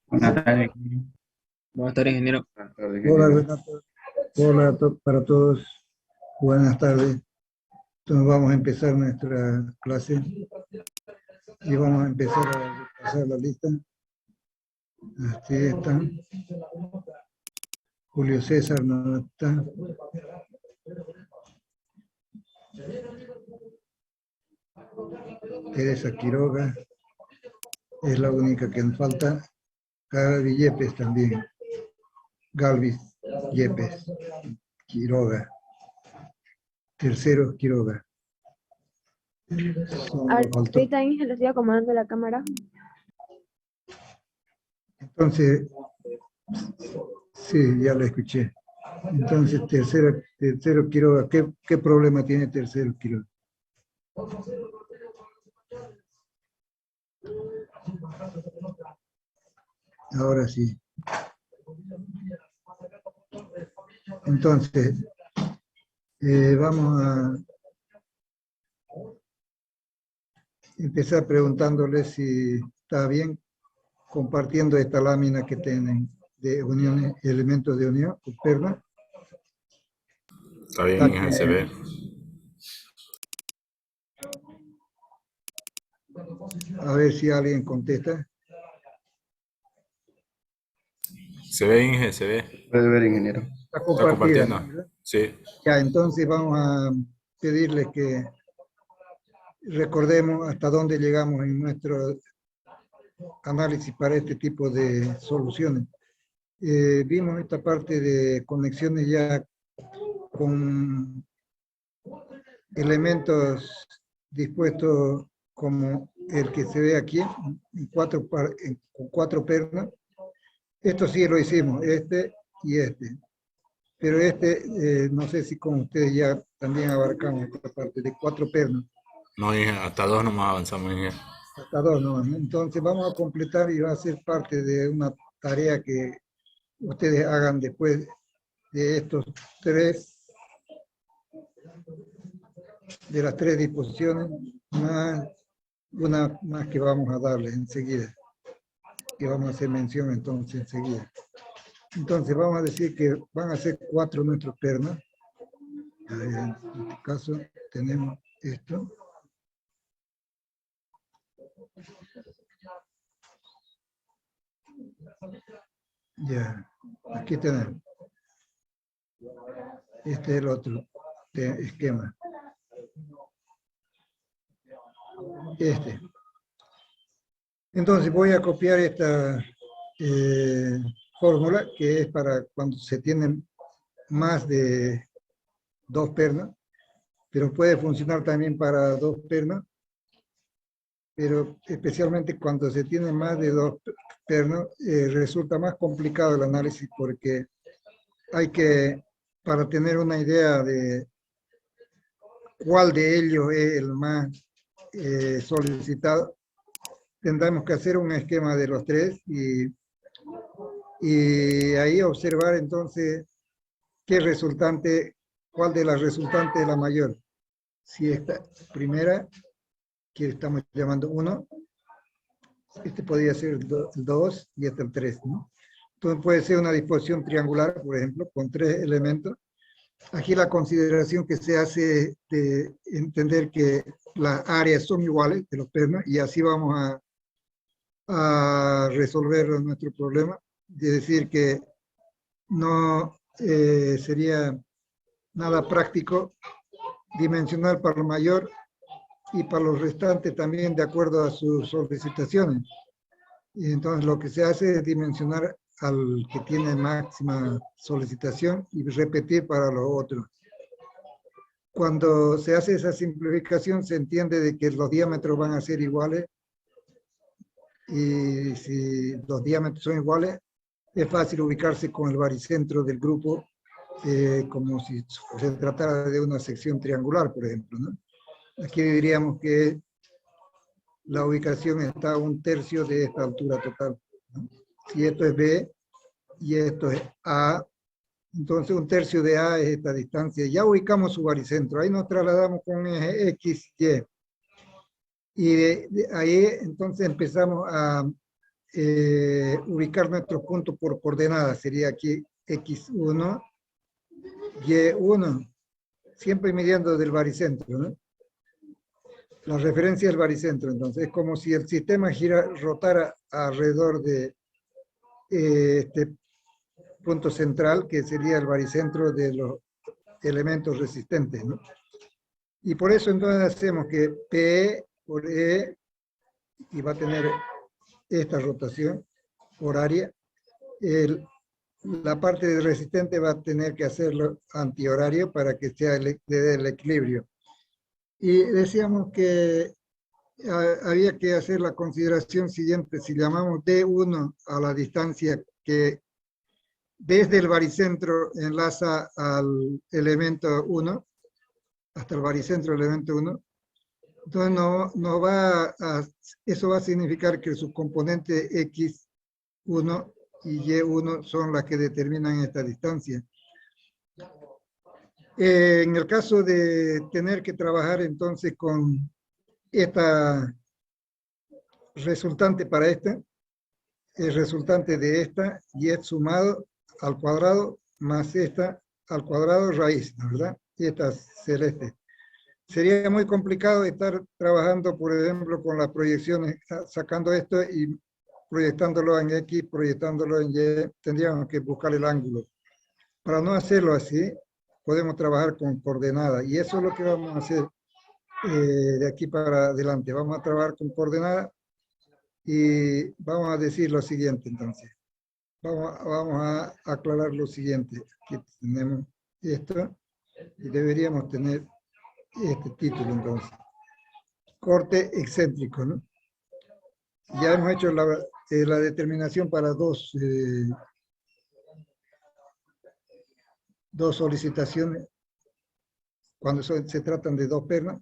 Buenas tardes. Buenas tardes, ingeniero. Buenas tardes, Hola ingeniero. Renato, hola para todos, buenas tardes. Entonces vamos a empezar nuestra clase y vamos a empezar a repasar la lista. Aquí están. Julio César no está. Teresa Quiroga es la única que nos falta. Gaby Yepes también. Galvis Yepes. Quiroga. Tercero Quiroga. Ahorita Ángel le estoy acomodando la cámara. Entonces, sí, ya lo escuché. Entonces, tercero Quiroga, ¿qué problema tiene tercero Quiroga? Ahora sí. Entonces, vamos a empezar preguntándole si está bien compartiendo esta lámina que tienen de uniones, elementos de unión, perla. Está bien, se ve. A ver si alguien contesta. Se ve, Inge, se ve. Puede ver, ingeniero. Está Está compartida, compartiendo. ¿verdad? Sí. Ya, entonces vamos a pedirles que recordemos hasta dónde llegamos en nuestro análisis para este tipo de soluciones. Vimos esta parte de conexiones ya con elementos dispuestos como el que se ve aquí, con cuatro pernas. Esto sí lo hicimos, este y este. Pero no sé si con ustedes ya también abarcamos esta parte de cuatro pernas. No, Inge, hasta 2 nomás avanzamos, Inge. Hasta dos, ¿no? Entonces vamos a completar y va a ser parte de una tarea que ustedes hagan después de estos tres, de las tres disposiciones, más una más que vamos a darles enseguida, que vamos a hacer mención entonces enseguida. Entonces vamos a decir que van a ser cuatro nuestros pernas. En este caso tenemos esto. Ya, aquí tenemos. Este es el otro esquema. Entonces voy a copiar esta fórmula que es para cuando se tienen más de dos pernas, pero puede funcionar también para dos pernas, pero especialmente cuando se tiene más de dos pernas resulta más complicado el análisis porque hay que, para tener una idea de cuál de ellos es el más solicitado, tendremos que hacer un esquema de los tres y ahí observar entonces qué resultante, cuál de las resultantes es la mayor. Si esta primera, que estamos llamando 1, este podría ser el 2 y este el 3, ¿no? Entonces puede ser una disposición triangular, por ejemplo, con tres elementos. Aquí la consideración que se hace de entender que las áreas son iguales de los pernos y así vamos a resolver nuestro problema. Es decir, que no sería nada práctico dimensionar para lo mayor y para los restantes también de acuerdo a sus solicitaciones. Y entonces lo que se hace es dimensionar al que tiene máxima solicitación y repetir para los otros. Cuando se hace esa simplificación se entiende de que los diámetros van a ser iguales y si los diámetros son iguales es fácil ubicarse con el baricentro del grupo como si se tratara de una sección triangular, por ejemplo, ¿no? Aquí diríamos que la ubicación está a 1/3 de esta altura total, ¿no? Si esto es B y esto es A, entonces 1/3 de A es esta distancia. Ya ubicamos su baricentro. Ahí nos trasladamos con eje X, Y. Y de ahí entonces empezamos a ubicar nuestro punto por coordenadas. Sería aquí X1, Y1, siempre midiendo del baricentro, ¿no? La referencia del baricentro, entonces, es como si el sistema rotara alrededor de este punto central, que sería el baricentro de los elementos resistentes, ¿no? Y por eso entonces hacemos que P por E, y va a tener esta rotación horaria, la parte de resistente va a tener que hacerlo antihorario para que sea le dé el equilibrio. Y decíamos que había que hacer la consideración siguiente: si llamamos D1 a la distancia que desde el baricentro enlaza al elemento 1, hasta el baricentro del elemento 1, entonces eso va a significar que su componente X1 y Y1 son las que determinan esta distancia. En el caso de tener que trabajar entonces con esta resultante para esta, el resultante de esta, y es sumado al cuadrado más esta al cuadrado raíz, ¿no? ¿Verdad? Y esta celeste. Sería muy complicado estar trabajando, por ejemplo, con las proyecciones, sacando esto y proyectándolo en X, proyectándolo en Y. Tendríamos que buscar el ángulo. Para no hacerlo así, podemos trabajar con coordenadas, y eso es lo que vamos a hacer de aquí para adelante. Vamos a trabajar con coordenadas y vamos a decir lo siguiente entonces. Vamos a aclarar lo siguiente. Aquí tenemos esto y deberíamos tener este título entonces. Corte excéntrico, ¿no? Ya hemos hecho la determinación para dos solicitaciones cuando se tratan de dos pernos,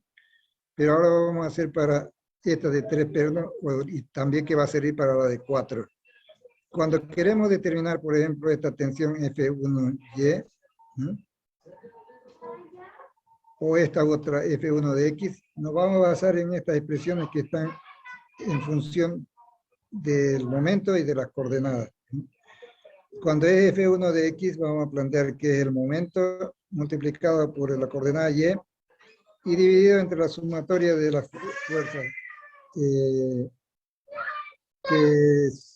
pero ahora vamos a hacer para esta de 3 pernos, y también que va a servir para la de 4. Cuando queremos determinar, por ejemplo, esta tensión F1Y, ¿no? O esta otra F1 de X, nos vamos a basar en estas expresiones que están en función del momento y de las coordenadas. Cuando es F1 de X, vamos a plantear que es el momento multiplicado por la coordenada Y y dividido entre la sumatoria de las fuerzas, que es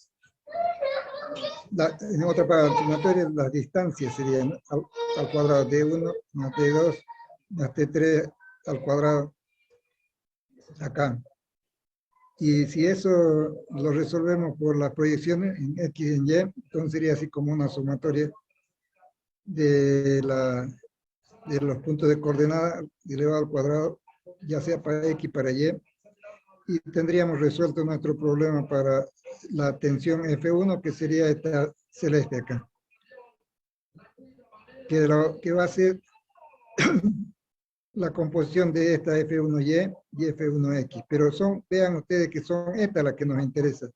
en otra parte, la sumatoria, las distancias serían al cuadrado D1 más D2 más T3 al cuadrado acá. Y si eso lo resolvemos por las proyecciones en X y en Y, entonces sería así como una sumatoria de los puntos de coordenada elevado al cuadrado, ya sea para X y para Y, y tendríamos resuelto nuestro problema para la tensión F1, que sería esta celeste acá, que va a ser la composición de esta F1Y y F1X, pero vean ustedes que son estas las que nos interesan,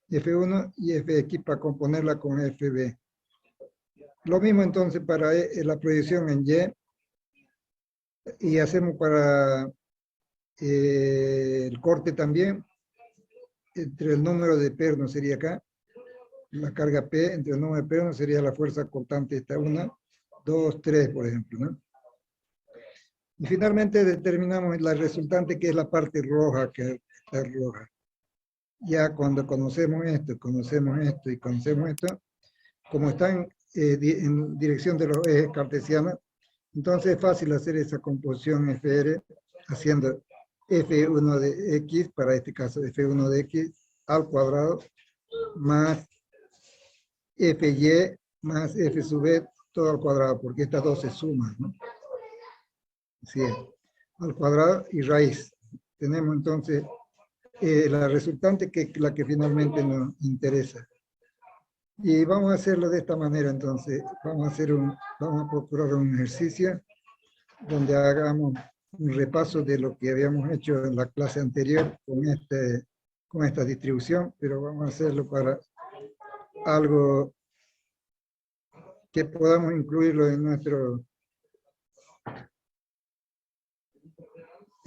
F1 y Fx, para componerla con Fb. Lo mismo entonces para la proyección en Y, y hacemos para el corte también, entre el número de pernos sería acá, la carga P, entre el número de pernos sería la fuerza cortante, esta 1, 2, 3, por ejemplo, ¿no? Y finalmente determinamos la resultante, que es la parte roja, que está roja. Ya cuando conocemos esto y conocemos esto, como están en dirección de los ejes cartesianos, entonces es fácil hacer esa composición FR haciendo F1 de X, para este caso F1 de X al cuadrado, más Fy más F sub B, todo al cuadrado, porque estas dos se suman, ¿no? Así es, al cuadrado y raíz. Tenemos entonces la resultante, que es la que finalmente nos interesa. Y vamos a hacerlo de esta manera entonces. Vamos a procurar un ejercicio donde hagamos un repaso de lo que habíamos hecho en la clase anterior con esta distribución, pero vamos a hacerlo para algo que podamos incluirlo en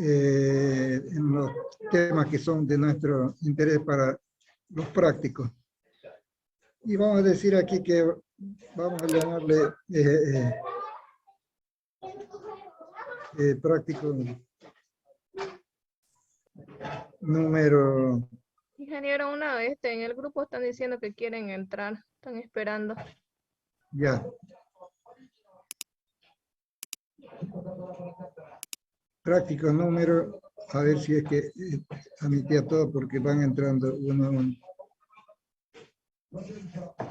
en los temas que son de nuestro interés para los prácticos. Y vamos a decir aquí que vamos a llamarle práctico número... Ingeniero, una vez en el grupo están diciendo que quieren entrar, están esperando. Ya. Práctico número, a ver si es que admitía todo porque van entrando uno a uno.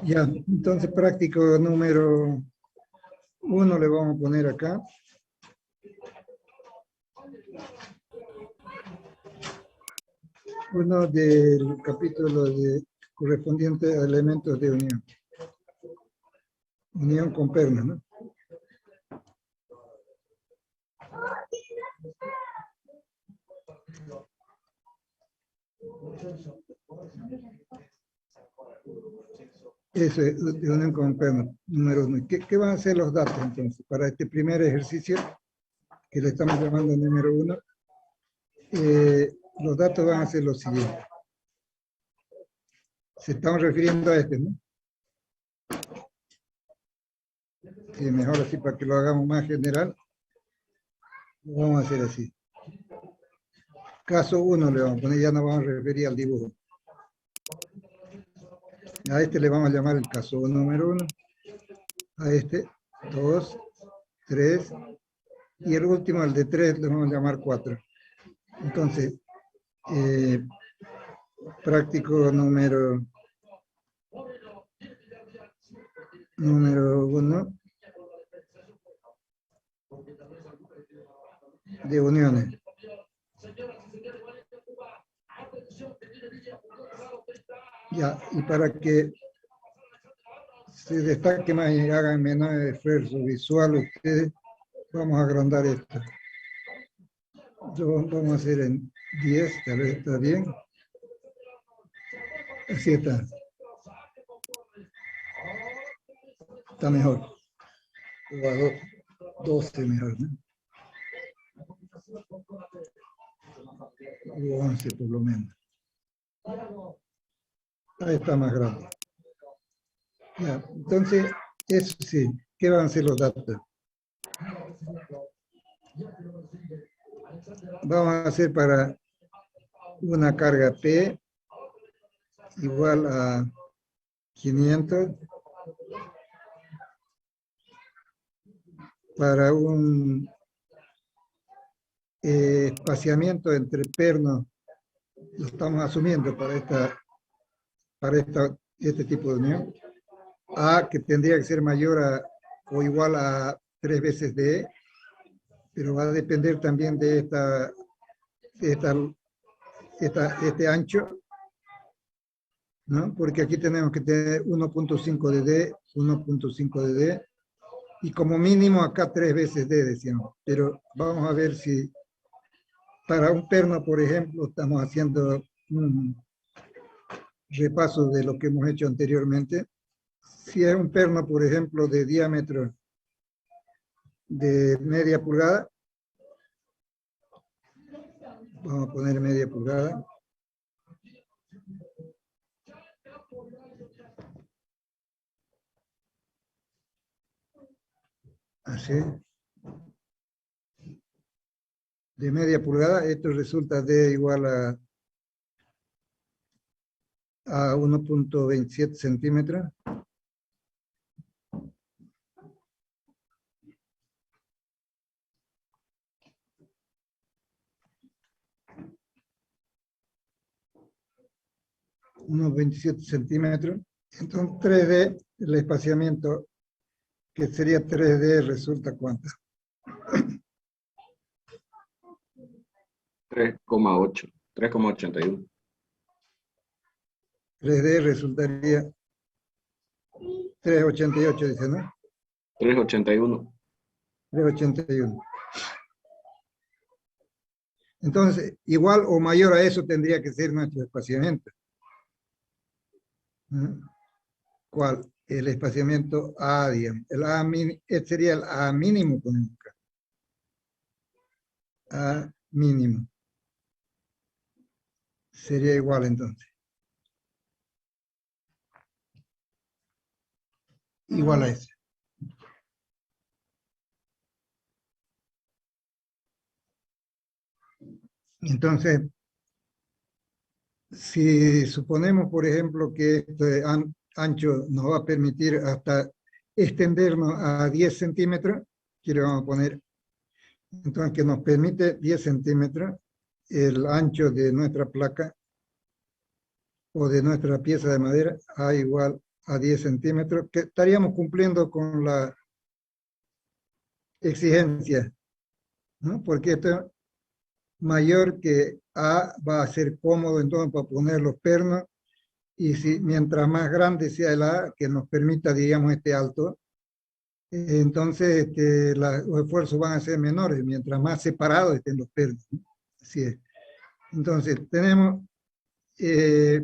Ya, entonces práctico número 1 le vamos a poner acá. Uno del capítulo correspondiente a elementos de unión. Unión con pernas, ¿no? Eso es de unión con pernas, número 1. ¿Qué van a ser los datos entonces? Para este primer ejercicio, que le estamos llamando número 1, los datos van a ser los siguientes. Se estamos refiriendo a este, ¿no? Mejor así para que lo hagamos más general. Lo vamos a hacer así. Caso 1 le vamos a poner, ya nos vamos a referir al dibujo. A este le vamos a llamar el caso número 1. A este, 2, 3. Y el último, el de 3, le vamos a llamar 4. Entonces, práctico número 1 de uniones. Ya, y para que se destaque más y hagan menos esfuerzo visual ustedes, vamos a agrandar esto. Vamos a hacer en 10, tal vez está bien. Así está. Está mejor. O a 12 mejor, ¿no? O 11 por lo menos. Ahí está más grande. Ya, entonces, eso sí. ¿Qué van a ser los datos? Vamos a hacer para una carga P igual a 500 para un espaciamiento entre pernos, lo estamos asumiendo para este tipo de unión, A que tendría que ser mayor a o igual a 3 veces D, pero va a depender también de este ancho, ¿no? Porque aquí tenemos que tener 1.5 de D, 1.5 de D, y como mínimo acá 3 veces D, decíamos. Pero vamos a ver si para un perno, por ejemplo, estamos haciendo un repaso de lo que hemos hecho anteriormente. Si es un perno, por ejemplo, de diámetro de media pulgada, vamos a poner media pulgada. Así. De media pulgada, esto resulta de igual a 1.27 centímetros. Unos 27 centímetros. Entonces 3D, el espaciamiento que sería 3D resulta ¿cuánto? 3,8, 3,81. 3D resultaría 3,88, dice, ¿no? 3,81. 3,81. Entonces, igual o mayor a eso tendría que ser nuestro espaciamiento. ¿Cuál? El espaciamiento A, digamos. El A este sería el A mínimo, ponemos acá. A mínimo. Sería igual entonces. igual a ese. Entonces, si suponemos, por ejemplo, que este ancho nos va a permitir hasta extendernos a 10 centímetros, aquí le vamos a poner, entonces que nos permite 10 centímetros el ancho de nuestra placa o de nuestra pieza de madera A igual a 10 centímetros, que estaríamos cumpliendo con la exigencia, ¿no? Porque esto mayor que A va a ser cómodo entonces para poner los pernos, y si mientras más grande sea el A, que nos permita, digamos, este alto, entonces los esfuerzos van a ser menores, mientras más separados estén los pernos, ¿no? Así es. Entonces, tenemos,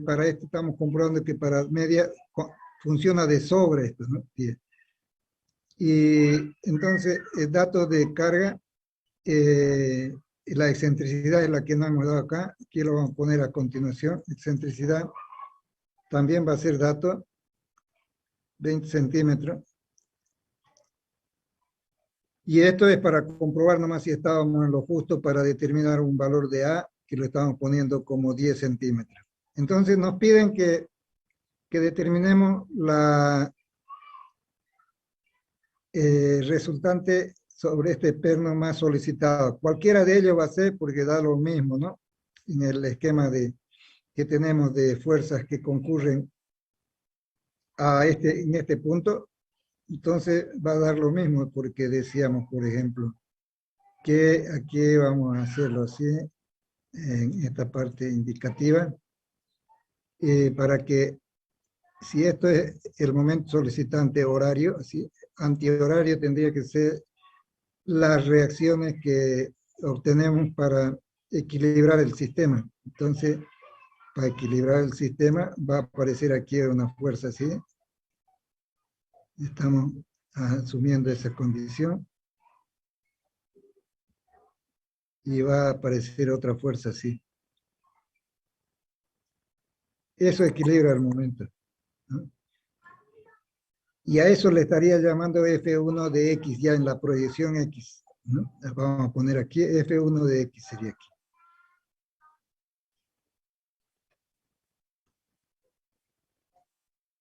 para esto estamos comprobando que para media funciona de sobre esto, ¿no? Bien. Y entonces, datos de carga, la excentricidad es la que no hemos dado acá, aquí lo vamos a poner a continuación, excentricidad, también va a ser dato, 20 centímetros. Y esto es para comprobar nomás si estábamos en lo justo para determinar un valor de A, que lo estamos poniendo como 10 centímetros. Entonces nos piden que determinemos la resultante sobre este perno más solicitado. Cualquiera de ellos va a ser porque da lo mismo, ¿no? En el esquema que tenemos de fuerzas que concurren en este punto, entonces va a dar lo mismo porque decíamos, por ejemplo, que aquí vamos a hacerlo así, en esta parte indicativa, para que si esto es el momento solicitante horario, así, antihorario tendría que ser las reacciones que obtenemos para equilibrar el sistema. Entonces, para equilibrar el sistema va a aparecer aquí una fuerza así. Estamos asumiendo esa condición. Y va a aparecer otra fuerza así. Eso equilibra el momento, ¿no? Y a eso le estaría llamando F1 de X ya en la proyección X, ¿no? Vamos a poner aquí F1 de X sería aquí.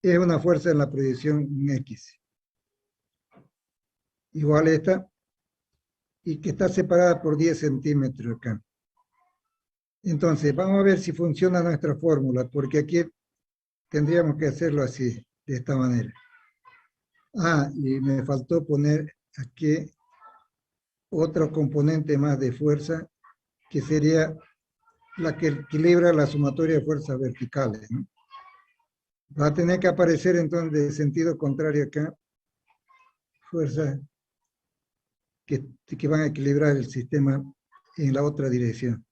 Es una fuerza en la proyección X. Igual esta, y que está separada por 10 centímetros acá. Entonces, vamos a ver si funciona nuestra fórmula, porque aquí tendríamos que hacerlo así, de esta manera. Ah, y me faltó poner aquí otro componente más de fuerza, que sería la que equilibra la sumatoria de fuerzas verticales, ¿no? Va a tener que aparecer entonces de sentido contrario acá, fuerzas que van a equilibrar el sistema en la otra dirección.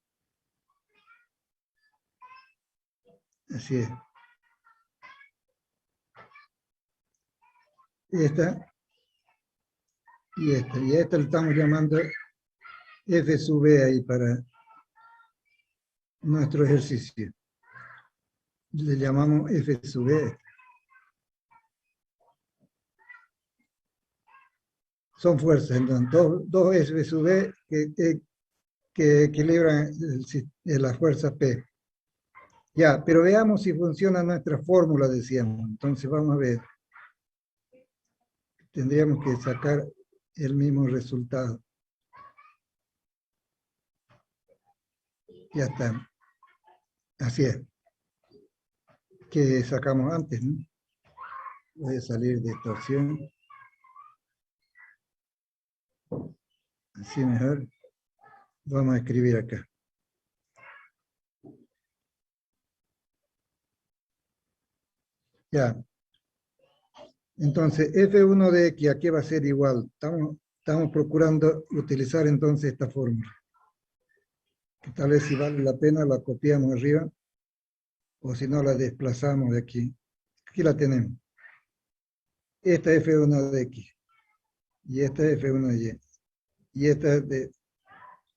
Así es. Esta y esta. Y a esta le estamos llamando F sub B ahí para nuestro ejercicio. Le llamamos F sub B. Son fuerzas, entonces, dos F sub B que equilibran la fuerza P. Ya, pero veamos si funciona nuestra fórmula, decíamos. Entonces vamos a ver. Tendríamos que sacar el mismo resultado. Ya está. Así es. Que sacamos antes, ¿no? Voy a salir de esta opción. Así mejor. Vamos a escribir acá. Ya. Entonces, F1 de X, ¿a qué va a ser igual? Estamos procurando utilizar entonces esta fórmula. Que tal vez si vale la pena la copiamos arriba, o si no la desplazamos de aquí. Aquí la tenemos. Esta es F1 de X, y esta es F1 de Y, y esta es de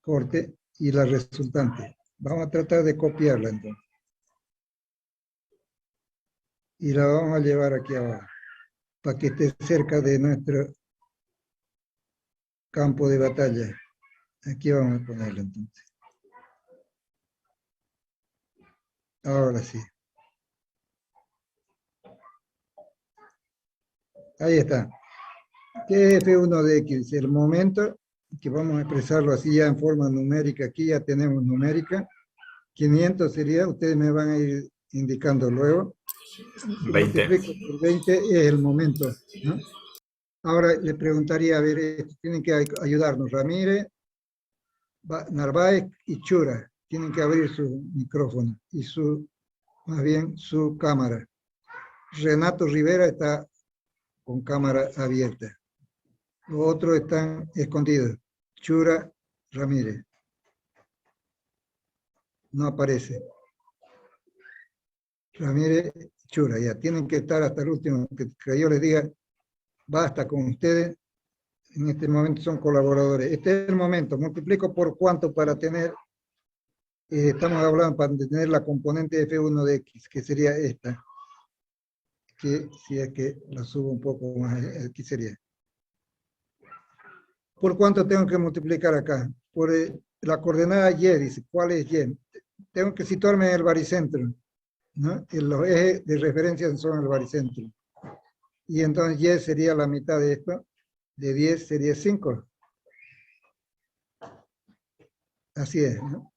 corte, y la resultante. Vamos a tratar de copiarla entonces. Y la vamos a llevar aquí abajo. para que esté cerca de nuestro campo de batalla. Aquí vamos a ponerlo entonces. Ahora sí. Ahí está. ¿Qué es F1 de X? El momento que vamos a expresarlo así ya en forma numérica. Aquí ya tenemos numérica. 500 sería, ustedes me van a ir indicando luego. Si 20. multiplico por 20 es el momento, ¿no? Ahora le preguntaría, a ver, tienen que ayudarnos. Ramírez, Narváez y Chura tienen que abrir su micrófono y más bien su cámara. Renato Rivera está con cámara abierta. Los otros están escondidos. Chura, Ramírez. No aparece. Ramírez, Chura, ya tienen que estar hasta el último, que yo les diga, basta con ustedes. En este momento son colaboradores. Este es el momento. Multiplico por cuánto para tener, estamos hablando para tener la componente F1 de X, que sería esta. Que si es que la subo un poco más, aquí sería. ¿Por cuánto tengo que multiplicar acá? Por la coordenada Y, dice. ¿Cuál es Y? Tengo que situarme en el baricentro, ¿no? Los ejes de referencia son el baricentro. Y entonces Y sería la mitad de esto. De 10 sería 5. Así es, ¿no?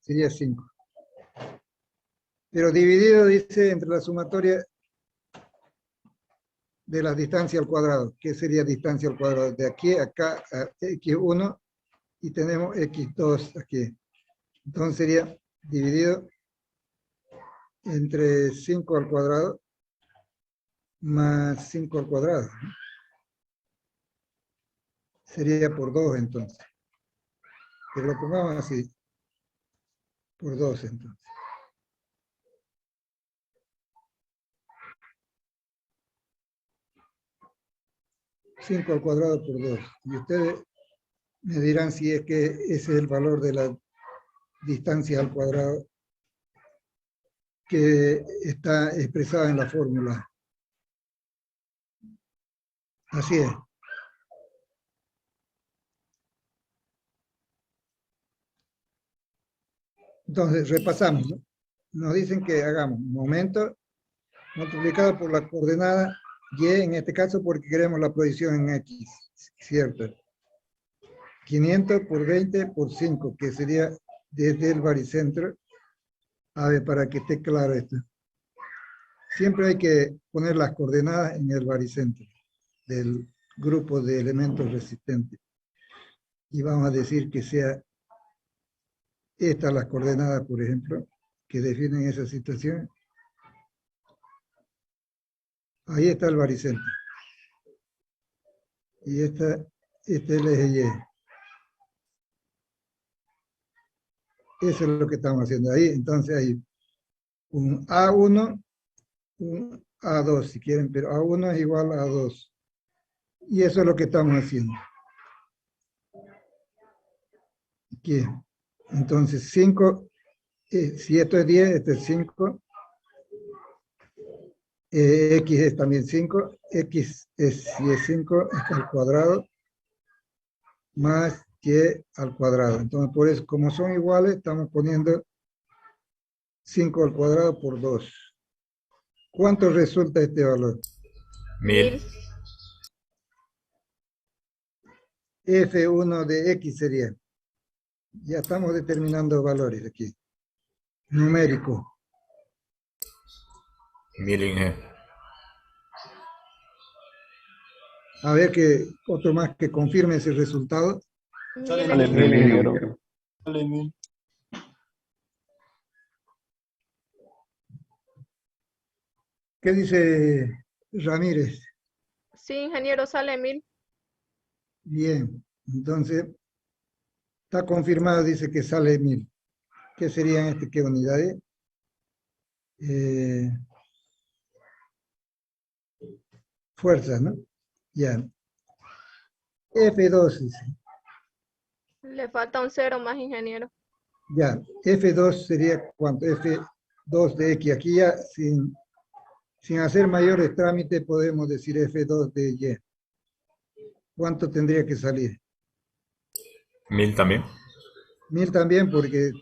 Sería 5. Pero dividido, dice, entre la sumatoria de las distancias al cuadrado. ¿Qué sería distancia al cuadrado? De aquí a acá a X1 y tenemos X2 aquí. Entonces sería dividido entre 5 al cuadrado más 5 al cuadrado. Sería por 2 entonces. Que lo pongamos así. Por 2 entonces. Cinco al cuadrado por 2. Y ustedes me dirán si es que ese es el valor de la distancia al cuadrado que está expresada en la fórmula. Así es. Entonces, repasamos, ¿no? Nos dicen que hagamos momento multiplicado por la coordenada Y, en este caso porque queremos la proyección en X, ¿cierto? 500 por 20 por 5, que sería desde el baricentro. A ver, para que esté claro esto. Siempre hay que poner las coordenadas en el baricentro del grupo de elementos resistentes. Y vamos a decir que sea estas las coordenadas, por ejemplo, que definen esa situación. Ahí está el baricentro. Y este es el eje Y. Eso es lo que estamos haciendo ahí. Entonces hay un A1, un A2 si quieren, pero A1 es igual a A2. Y eso es lo que estamos haciendo. Aquí. Entonces 5, si esto es 10, esto es 5. X es también 5. X es, si es 5, es al cuadrado. Más Y al cuadrado. Entonces, por eso, como son iguales, estamos poniendo 5 al cuadrado por 2. ¿Cuánto resulta este valor? 1000. F1 de X sería. Ya estamos determinando valores aquí. Numérico. 1000 Inge. A ver que otro más que confirme ese resultado. Sale ingeniero. ¿Qué dice Ramírez? Sí, ingeniero, sale 1000. Bien, entonces está confirmado, dice que sale 1000. ¿Qué serían qué unidades? Fuerzas, ¿no? Ya. F2 dice. Le falta un 0 más, ingeniero. Ya. F2 sería ¿cuánto? F2 de X. Aquí ya sin Sin hacer mayores trámites podemos decir F2 de Y. ¿Cuánto tendría que salir? 1000 también. 1000 también porque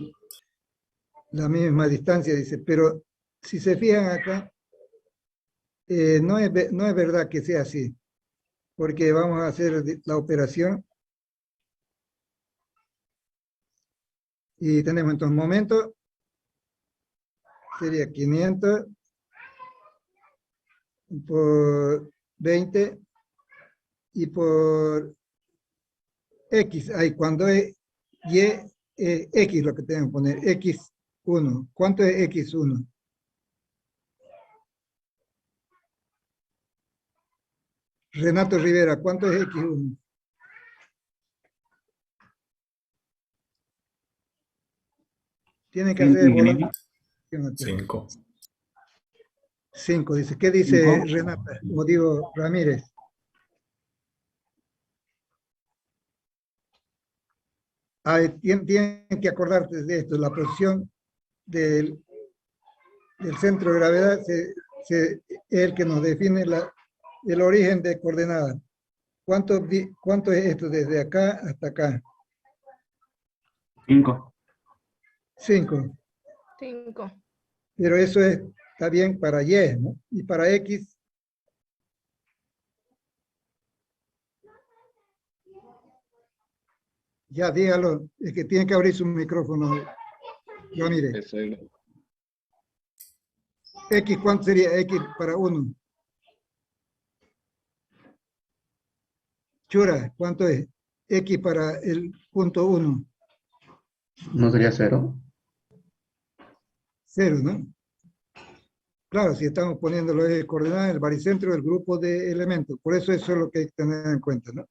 la misma distancia dice, pero si se fijan acá, no es verdad que sea así, porque vamos a hacer la operación y tenemos entonces momento, sería 500 por 20 y por X, ahí cuando es Y, X lo que tenemos que poner, X1. ¿Cuánto es X1? Renato Rivera, ¿cuánto es X1? Tiene que hacer volante. 5. 5, dice. ¿Qué dice Renata? O digo, Ramírez. Tienen que acordarte de esto, la posición del centro de gravedad es el que nos define el origen de coordenadas. ¿Cuánto es esto desde acá hasta acá? 5. 5. 5. Pero eso está bien para Y, ¿no? Y para X. Ya dígalo, es que tiene que abrir su micrófono. Ramírez. Es cero. X, ¿cuánto sería X para 1? Chura, ¿cuánto es? X para el punto 1. ¿No sería 0? 0, ¿no? Claro, si estamos poniendo los ejes coordenadas, el baricentro del grupo de elementos. Por eso es lo que hay que tener en cuenta, ¿no?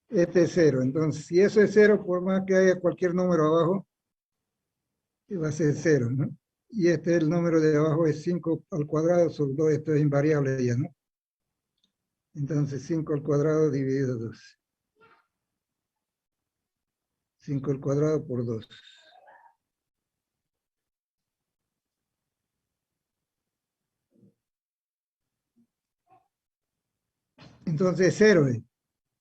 Este es 0. Entonces, si eso es 0, por más que haya cualquier número abajo, va a ser 0, ¿no? Y este el número de abajo es 5 al cuadrado sobre 2. Esto es invariable ya, ¿no? Entonces, 5 al cuadrado dividido 2. 5 al cuadrado por 2. Entonces, 0 es.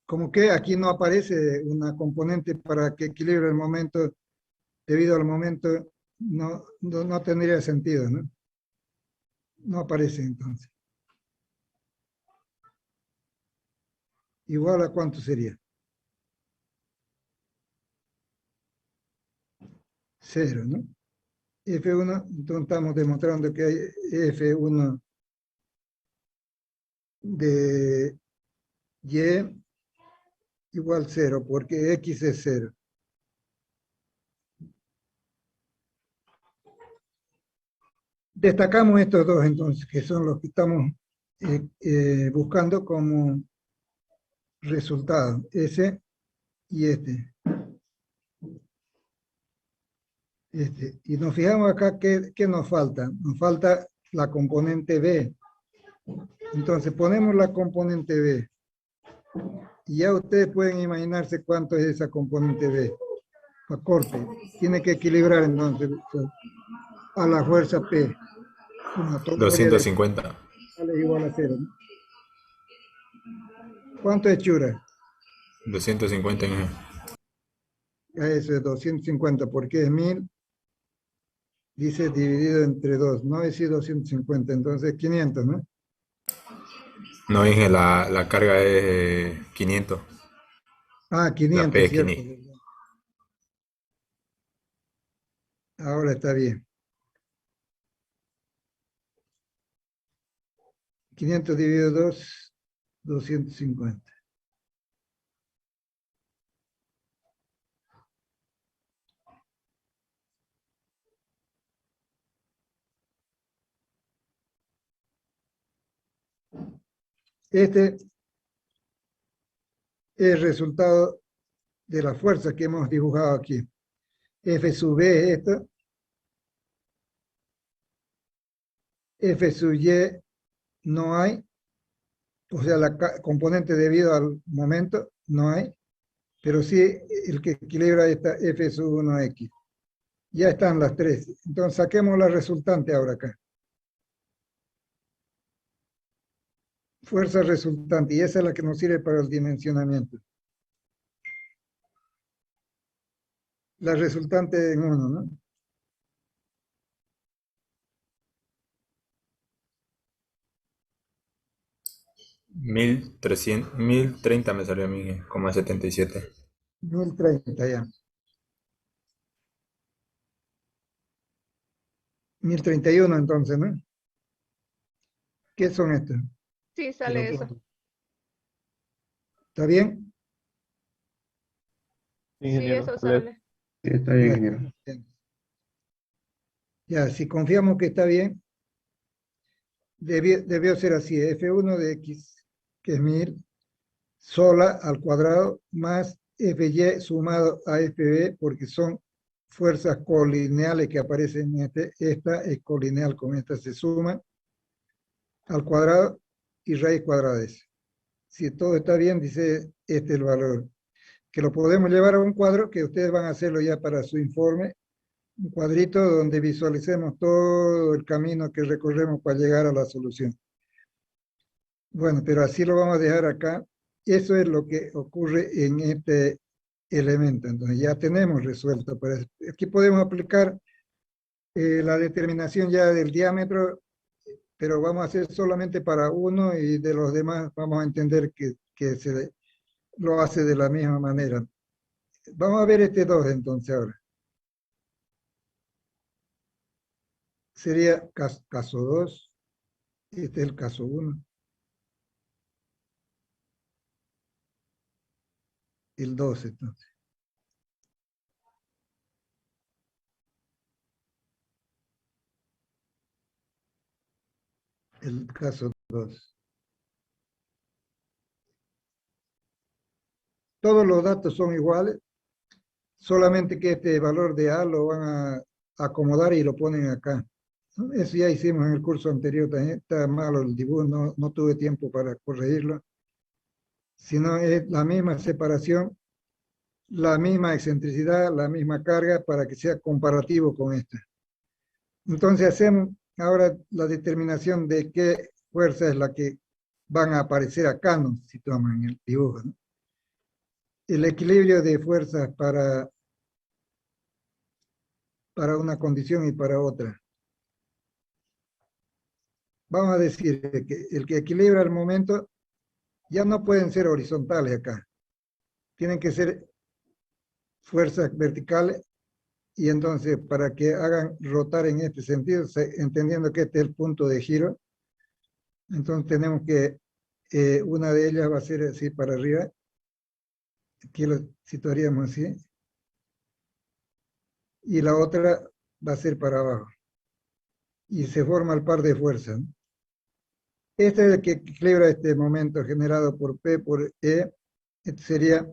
Como que aquí no aparece una componente para que equilibre el momento, debido al momento, no tendría sentido, ¿no? No aparece entonces. ¿Igual a cuánto sería? 0, ¿no? F1, entonces estamos demostrando que hay F1 de Y igual 0, porque X es 0. Destacamos estos dos entonces, que son los que estamos buscando como resultado, ese y este. Y nos fijamos acá ¿qué nos falta? Nos falta la componente B. Entonces ponemos la componente B. Y ya ustedes pueden imaginarse cuánto es esa componente B. A corte. Tiene que equilibrar entonces a la fuerza P. 250. Vale igual a 0, ¿no? ¿Cuánto es Chura? 250 en Eso es 250, porque es 1000. Dice dividido entre 2. No es 250, entonces 500, ¿no? No, Inge, la carga es 500. Ah, La 500, P es cierto. 500. Ahora está bien. 500 dividido 2, 250. Este es el resultado de la fuerza que hemos dibujado aquí. F sub B es esto. F sub Y no hay. O sea, la componente debido al momento no hay. Pero sí el que equilibra esta F sub 1X. Ya están las tres. Entonces saquemos la resultante ahora acá. fuerza resultante, y esa es la que nos sirve para el dimensionamiento. La resultante en 1, ¿no? Mil 1030 me salió a mí, 77. 1030 ya. 1031 entonces, ¿no? ¿Qué son estos? Sí, sale eso. ¿Está bien? Sí, eso sale. Sí, está bien, Ya, ingeniero. ya, si confiamos que está bien, debió ser así, F1 de X, que es 1000, sola al cuadrado, más Fy sumado a Fb, porque son fuerzas colineales que aparecen en esta es colineal con esta, se suman al cuadrado y raíz cuadrada de eso. Si todo está bien, dice este el valor. Que lo podemos llevar a un cuadro, que ustedes van a hacerlo ya para su informe, un cuadrito donde visualicemos todo el camino que recorremos para llegar a la solución. Bueno, pero así lo vamos a dejar acá. Eso es lo que ocurre en este elemento. Entonces ya tenemos resuelto. Aquí podemos aplicar la determinación ya del diámetro, pero vamos a hacer solamente para uno y de los demás vamos a entender que se lo hace de la misma manera. Vamos a ver este 2 entonces ahora. Sería caso 2. Este es el caso 1. El 2 entonces. El caso 2. Todos los datos son iguales, solamente que este valor de A lo van a acomodar y lo ponen acá. Eso ya hicimos en el curso anterior, también está malo el dibujo, no tuve tiempo para corregirlo. Sino es la misma separación, la misma excentricidad, la misma carga para que sea comparativo con esta. Entonces hacemos ahora la determinación de qué fuerza es la que van a aparecer acá, nos situamos en el dibujo, ¿no? El equilibrio de fuerzas para una condición y para otra. Vamos a decir que el que equilibra el momento ya no pueden ser horizontales acá. Tienen que ser fuerzas verticales y entonces para que hagan rotar en este sentido, entendiendo que este es el punto de giro, entonces tenemos que una de ellas va a ser así para arriba. Aquí lo situaríamos así. Y la otra va a ser para abajo. Y se forma el par de fuerzas, ¿no? Este es el que equilibra este momento generado por P por E. Este sería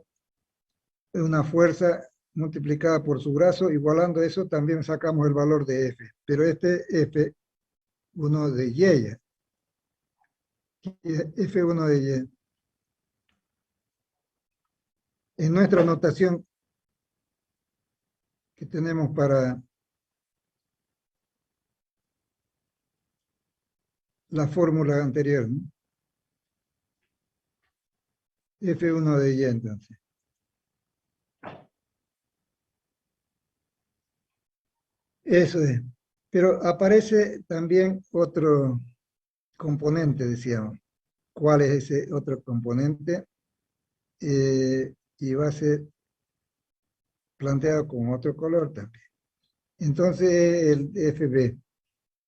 una fuerza multiplicada por su brazo. Igualando eso también sacamos el valor de F. Pero este F1 de Y. F1 de Y. En nuestra notación que tenemos para la fórmula anterior, ¿no? F1 de Y entonces. Eso es. Pero aparece también otro componente, decíamos. ¿Cuál es ese otro componente? Y va a ser planteado con otro color también. Entonces el FB.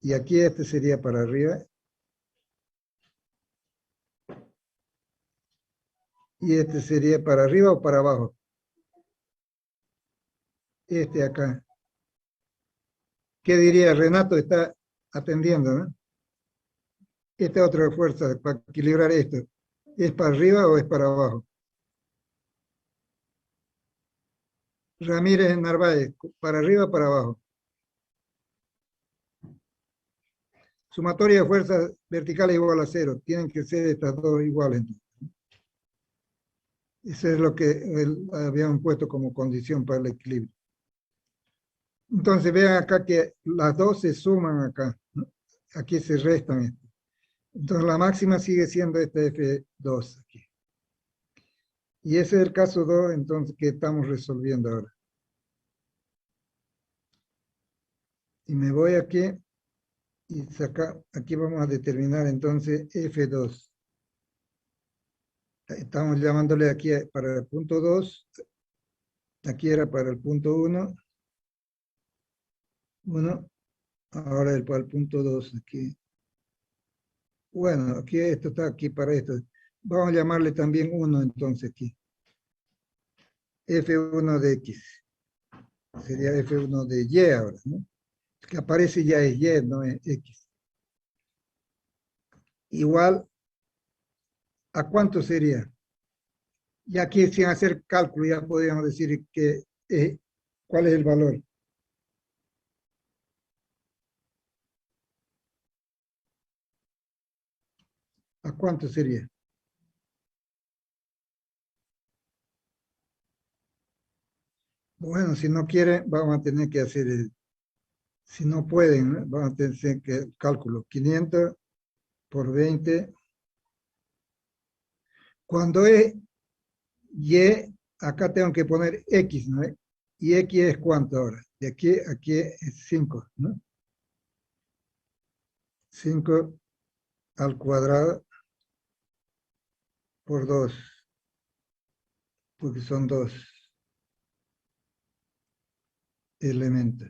Y aquí este sería para arriba. Y este sería para arriba o para abajo. Este acá. ¿Qué diría Renato? Está atendiendo, ¿no? Esta otra fuerza para equilibrar esto. ¿Es para arriba o es para abajo? Ramírez Narváez, ¿para arriba o para abajo? Sumatoria de fuerzas verticales igual a 0. Tienen que ser estas dos iguales. Eso es lo que habíamos puesto como condición para el equilibrio. Entonces vean acá que las dos se suman acá, ¿no? Aquí se restan esto. Entonces la máxima sigue siendo esta F2 aquí. Y ese es el caso 2, entonces, que estamos resolviendo ahora. Y me voy aquí y aquí vamos a determinar entonces F2. Estamos llamándole aquí para el punto 2. Aquí era para el punto 1. 1. Ahora para el punto 2 aquí. Bueno, aquí esto está aquí para esto. Vamos a llamarle también 1 entonces aquí. F1 de X. Sería F1 de Y ahora, ¿no? Que aparece ya es Y, no es X. Igual, ¿a cuánto sería? Y aquí sin hacer cálculo ya podríamos decir que ¿cuál es el valor? ¿A cuánto sería? Bueno, si no quieren, vamos a tener que hacer, si no pueden, ¿no? Vamos a tener que cálculo. 500 por 20. Cuando es Y, acá tengo que poner X, ¿no? ¿Y X es cuánto ahora? De aquí a aquí es 5, ¿no? 5 al cuadrado por 2, porque son 2 elementos.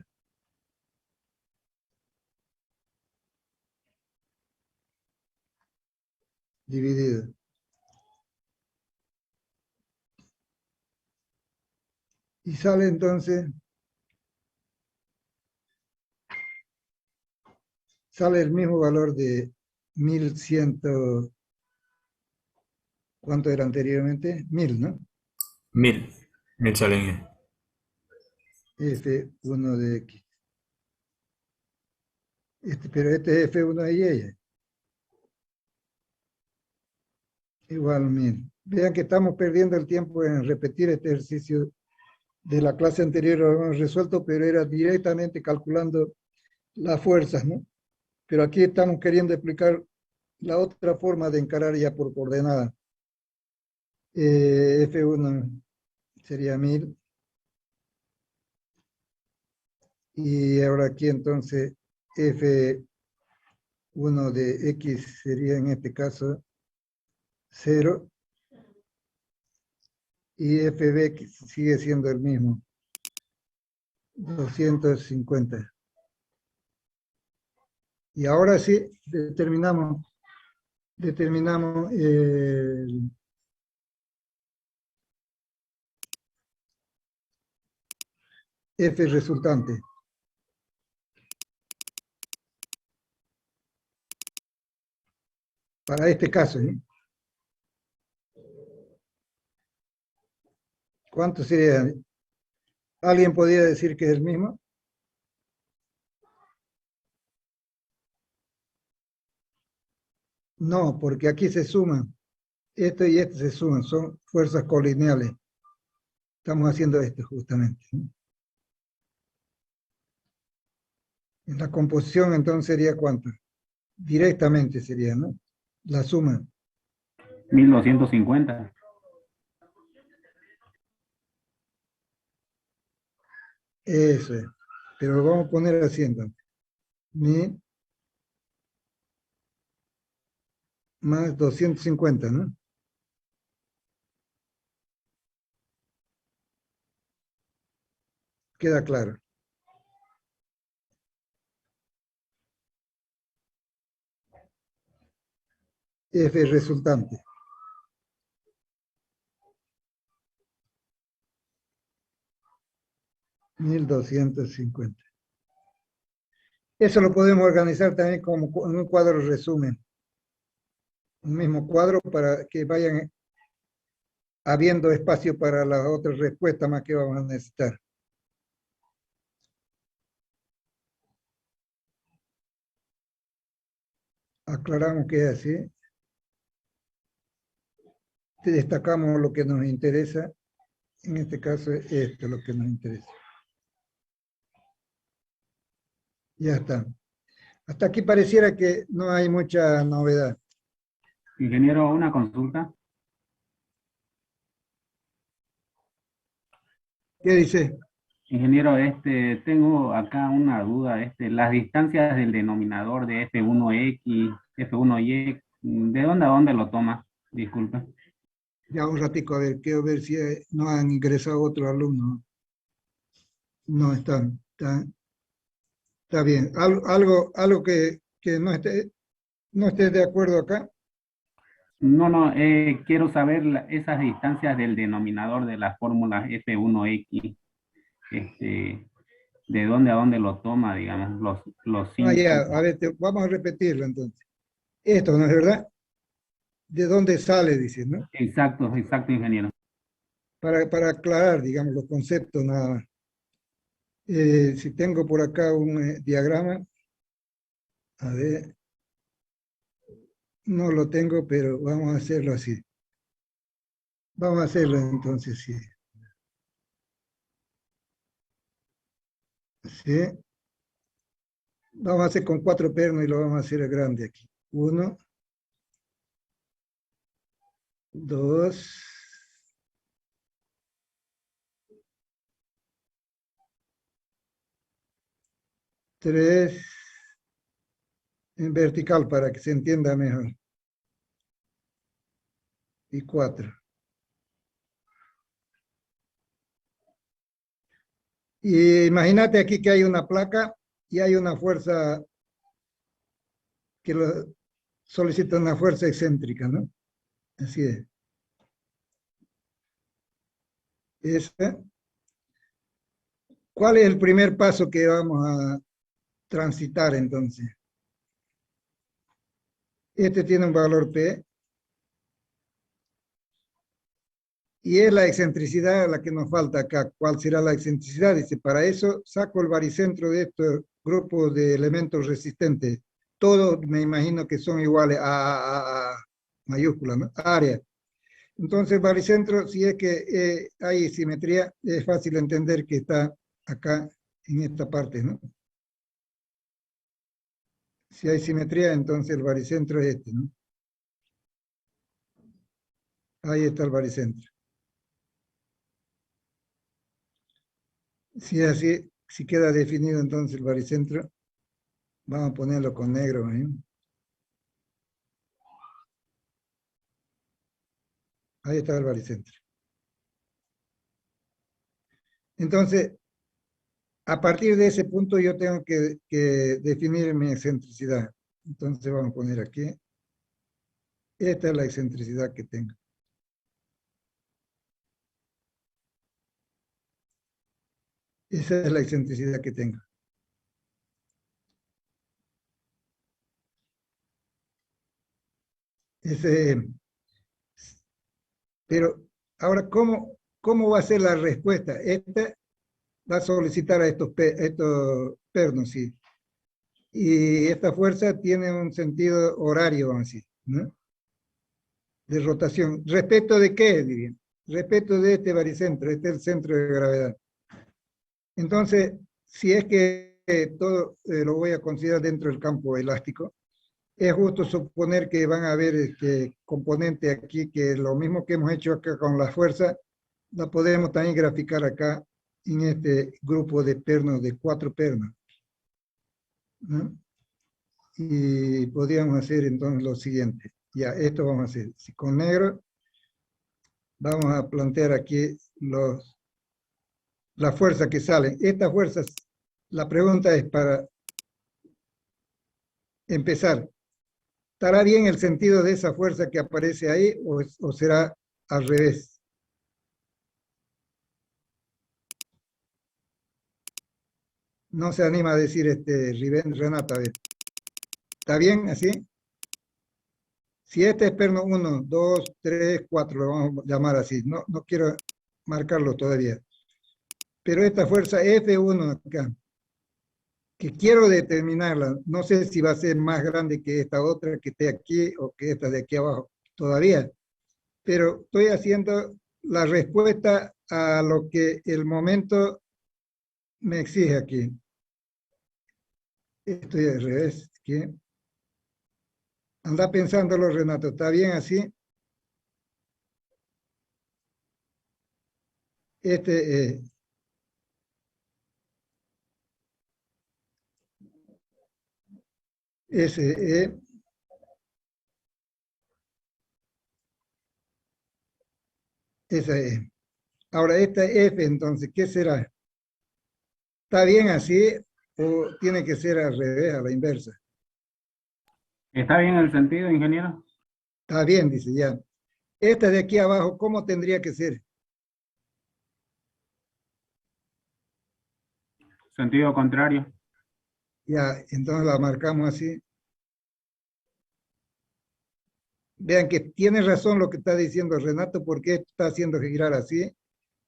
Dividido. Y sale entonces, sale el mismo valor de 1100, ¿cuánto era anteriormente? 1000, ¿no? 1000 sale, Inge. F1 de X. Pero este es F1 de Y. Igual 1000. Vean que estamos perdiendo el tiempo en repetir este ejercicio de la clase anterior, lo hemos resuelto, pero era directamente calculando las fuerzas, ¿no? Pero aquí estamos queriendo explicar la otra forma de encarar ya por coordenada. F1 sería 1000. Y ahora aquí entonces F1 de X sería en este caso 0. Y FB sigue siendo el mismo, 250. Y ahora sí, determinamos el F resultante. Para este caso, ¿no? ¿Cuánto sería? ¿Alguien podría decir que es el mismo? No, porque aquí se suman. Esto y esto se suman, son fuerzas colineales. Estamos haciendo esto justamente, ¿no? En la composición entonces sería ¿cuánto? Directamente sería, ¿no? La suma. 1250. Eso es. Pero lo vamos a poner así entonces. 1000 más 250, ¿no? Queda claro. F resultante. $1250. Eso lo podemos organizar también como en un cuadro resumen. Un mismo cuadro para que vayan habiendo espacio para las otras respuestas más que vamos a necesitar. Aclaramos que es así. Destacamos lo que nos interesa. En este caso es esto lo que nos interesa. Ya está. Hasta aquí pareciera que no hay mucha novedad. Ingeniero, una consulta. ¿Qué dice? Ingeniero, tengo acá una duda. Las distancias del denominador de F1X, F1Y, ¿de dónde a dónde lo toma? Disculpe. Ya un ratico, a ver, quiero ver si no han ingresado otros alumnos. No están. Está bien. Algo que no esté de acuerdo acá. No, quiero saber esas distancias del denominador de las fórmulas F1X, de dónde a dónde lo toma, digamos, los Ah, ya, símbolos. a ver, vamos a repetirlo entonces. Esto, ¿no es verdad? ¿De dónde sale? Dice, ¿no? Exacto, ingeniero. Para aclarar, digamos, los conceptos nada más. Si tengo por acá un diagrama, a ver, no lo tengo, pero vamos a hacerlo así. Vamos a hacerlo entonces, sí. ¿Sí? Vamos a hacer con 4 pernos y lo vamos a hacer grande aquí. 1, 2, 3, en vertical para que se entienda mejor. Y 4. Y imagínate aquí que hay una placa y hay una fuerza que solicita una fuerza excéntrica, ¿no? Así es. Esa. ¿Cuál es el primer paso que vamos a transitar entonces? Este tiene un valor P. Y es la excentricidad la que nos falta acá. ¿Cuál será la excentricidad? Dice, para eso saco el baricentro de estos grupos de elementos resistentes. Todos me imagino que son iguales a mayúscula, ¿no? Área. Entonces, baricentro, si es que hay simetría, es fácil entender que está acá en esta parte, ¿no? Si hay simetría, entonces el baricentro es este, ¿no? Ahí está el baricentro. Si es así, si queda definido entonces el baricentro, vamos a ponerlo con negro, ¿eh? Ahí está el baricentro. Entonces, a partir de ese punto yo tengo que definir mi excentricidad. Entonces vamos a poner aquí. Esta es la excentricidad que tengo. Esa es la excentricidad que tengo. Pero ahora, ¿cómo va a ser la respuesta? Esta va a solicitar a estos pernos, ¿sí? Y esta fuerza tiene un sentido horario, vamos a decir, ¿no? De rotación. ¿Respecto de qué, dirían? Respecto de este baricentro, este es el centro de gravedad. Entonces, si es que todo lo voy a considerar dentro del campo elástico, es justo suponer que van a haber componentes aquí que lo mismo que hemos hecho acá con la fuerza, la podemos también graficar acá en este grupo de pernos, de 4 pernos, ¿no? Y podríamos hacer entonces lo siguiente. Ya, esto vamos a hacer. Si con negro, vamos a plantear aquí la fuerza que salen. Estas fuerzas, la pregunta es para empezar, ¿estará bien el sentido de esa fuerza que aparece ahí o será al revés? No se anima a decir Renata, a ver. ¿Está bien así? Si este es perno 1, 2, 3, 4, lo vamos a llamar así. No quiero marcarlo todavía. Pero esta fuerza F1 acá, que quiero determinarla, no sé si va a ser más grande que esta otra que esté aquí o que esta de aquí abajo todavía, pero estoy haciendo la respuesta a lo que el momento me exige aquí. Estoy al revés. ¿Qué? Anda pensándolo, Renato. ¿Está bien así? Este SE. Esa es. Ahora, esta F, entonces, ¿qué será? ¿Está bien así o tiene que ser al revés, a la inversa? ¿Está bien el sentido, ingeniero? Está bien, dice ya. Esta de aquí abajo, ¿cómo tendría que ser? Sentido contrario. Ya, entonces la marcamos así. Vean que tiene razón lo que está diciendo Renato, porque esto está haciendo girar así,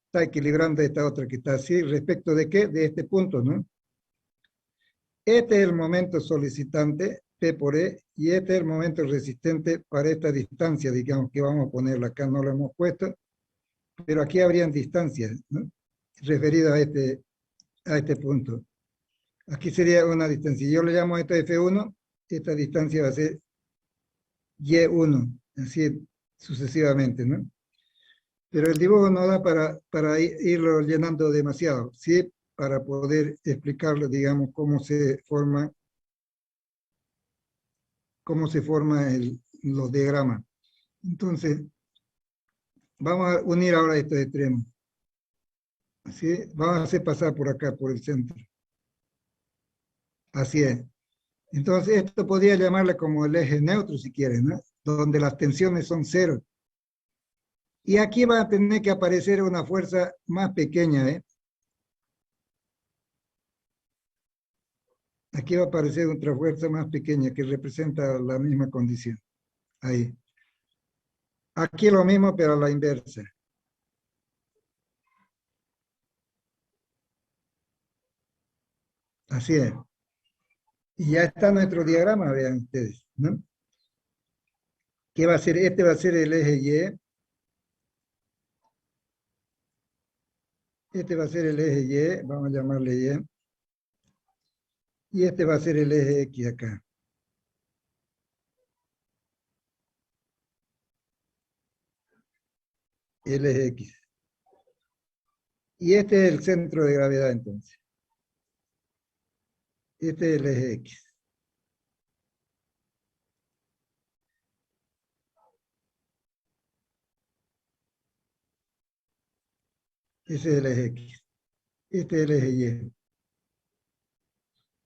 está equilibrando esta otra que está así, respecto de qué, de este punto, ¿no? Este es el momento solicitante, P por E, y este es el momento resistente para esta distancia, digamos que vamos a ponerla acá, no lo hemos puesto, pero aquí habrían distancias, ¿no? Referidas a este punto. Aquí sería una distancia. Yo le llamo a esto F1, esta distancia va a ser Y1, así sucesivamente, ¿no? Pero el dibujo no da para irlo llenando demasiado, ¿sí? Para poder explicarlo, digamos, cómo se forman los diagramas. Entonces, vamos a unir ahora estos extremos. ¿Sí? Vamos a hacer pasar por acá, por el centro. Así es. Entonces, esto podría llamarle como el eje neutro, si quieren, ¿no? Donde las tensiones son cero. Y aquí va a tener que aparecer una fuerza más pequeña, ¿eh? Aquí va a aparecer otra fuerza más pequeña que representa la misma condición. Ahí. Aquí lo mismo, pero a la inversa. Así es. Y ya está nuestro diagrama, vean ustedes, ¿no? ¿Qué va a ser? Este va a ser el eje Y. Este va a ser el eje Y, vamos a llamarle Y. Y este va a ser el eje X acá. El eje X. Y este es el centro de gravedad entonces. Este es el eje X. Ese es el eje X. Este es el eje Y.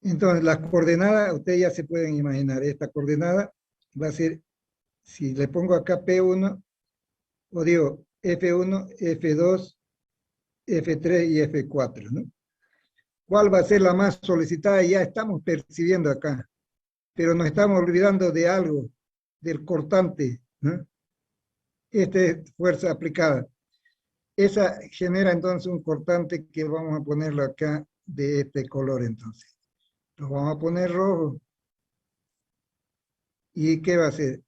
Entonces, las coordenadas, ustedes ya se pueden imaginar, esta coordenada va a ser, si le pongo acá P1, o digo F1, F2, F3 y F4, ¿no? ¿Cuál va a ser la más solicitada? Ya estamos percibiendo acá, pero nos estamos olvidando de algo, del cortante, ¿no? Esta es fuerza aplicada. Esa genera entonces un cortante que vamos a ponerlo acá de este color entonces. Lo vamos a poner rojo. ¿Y qué va a ser?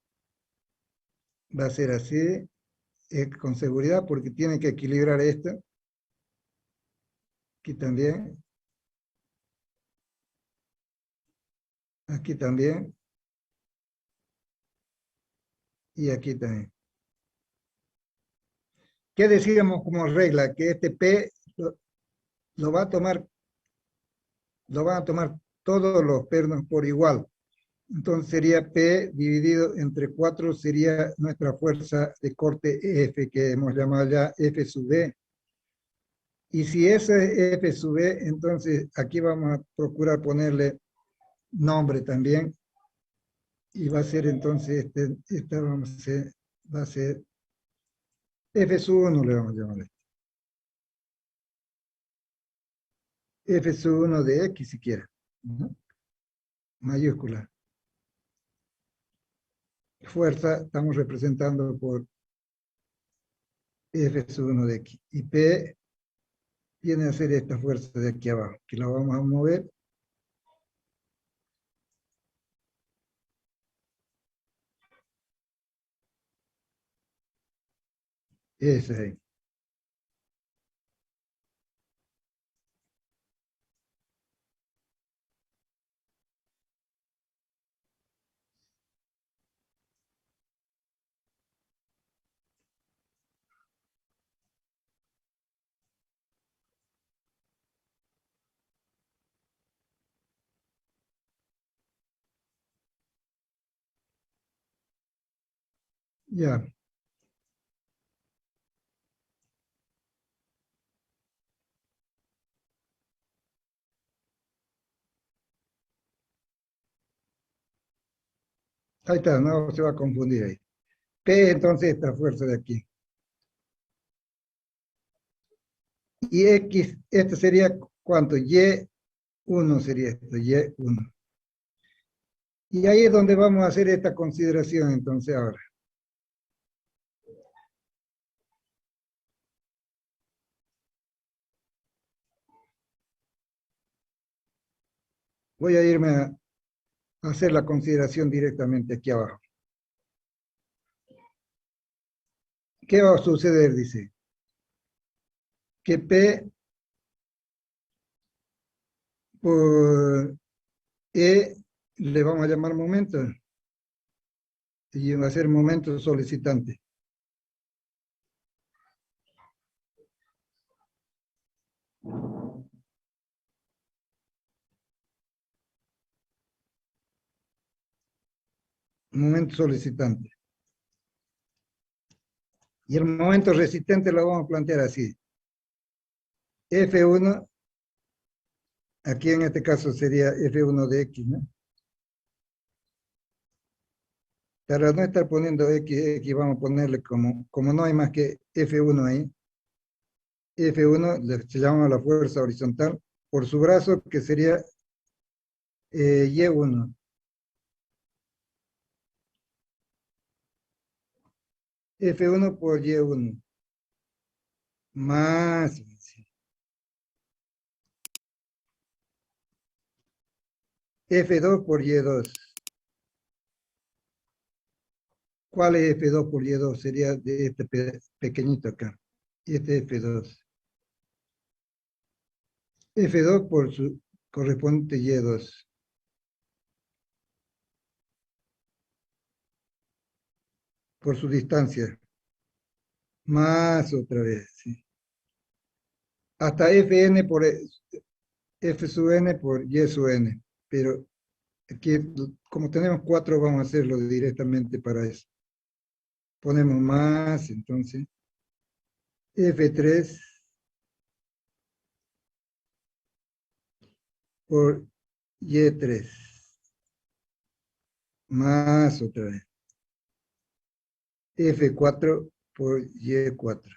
Va a ser así, con seguridad, porque tiene que equilibrar esto. Aquí también. Aquí también. Y aquí también. ¿Qué decíamos como regla? Que este P lo va a tomar, lo van a tomar todos los pernos por igual. Entonces sería P dividido entre 4, sería nuestra fuerza de corte F, que hemos llamado ya F sub B. Y si ese es F sub B, entonces aquí vamos a procurar ponerle nombre también. Y va a ser entonces, esta vamos a hacer, va a ser F sub 1, le vamos a llamar. F sub 1 de X siquiera, ¿no? Mayúscula. Fuerza estamos representando por F sub 1 de X. Y P viene a ser esta fuerza de aquí abajo, que la vamos a mover. Esa ahí. Ya. Ahí está, no se va a confundir ahí. P, entonces, esta fuerza de aquí. Y X, esto sería, ¿cuánto? Y1 sería esto, Y1. Y ahí es donde vamos a hacer esta consideración, entonces, ahora. Voy a irme a hacer la consideración directamente aquí abajo. ¿Qué va a suceder? Dice que P por E le vamos a llamar momento y va a ser momento solicitante. Momento solicitante. Y el momento resistente lo vamos a plantear así. F1, aquí en este caso sería F1 de X, ¿no? Para no estar poniendo X, vamos a ponerle como no hay más que F1 ahí. F1 se llama la fuerza horizontal por su brazo, que sería Y1. F1 por Y1. Más F2 por Y2. ¿Cuál es F2 por Y2? Sería de este pequeñito acá. Este F2. F2 por su correspondiente Y2. Por su distancia. Más otra vez, ¿sí? Hasta Fn por F sub n por Y sub n. Pero aquí, como tenemos 4, vamos a hacerlo directamente para eso. Ponemos más, entonces, F3 por Y3. Más otra vez. F4 por Y4.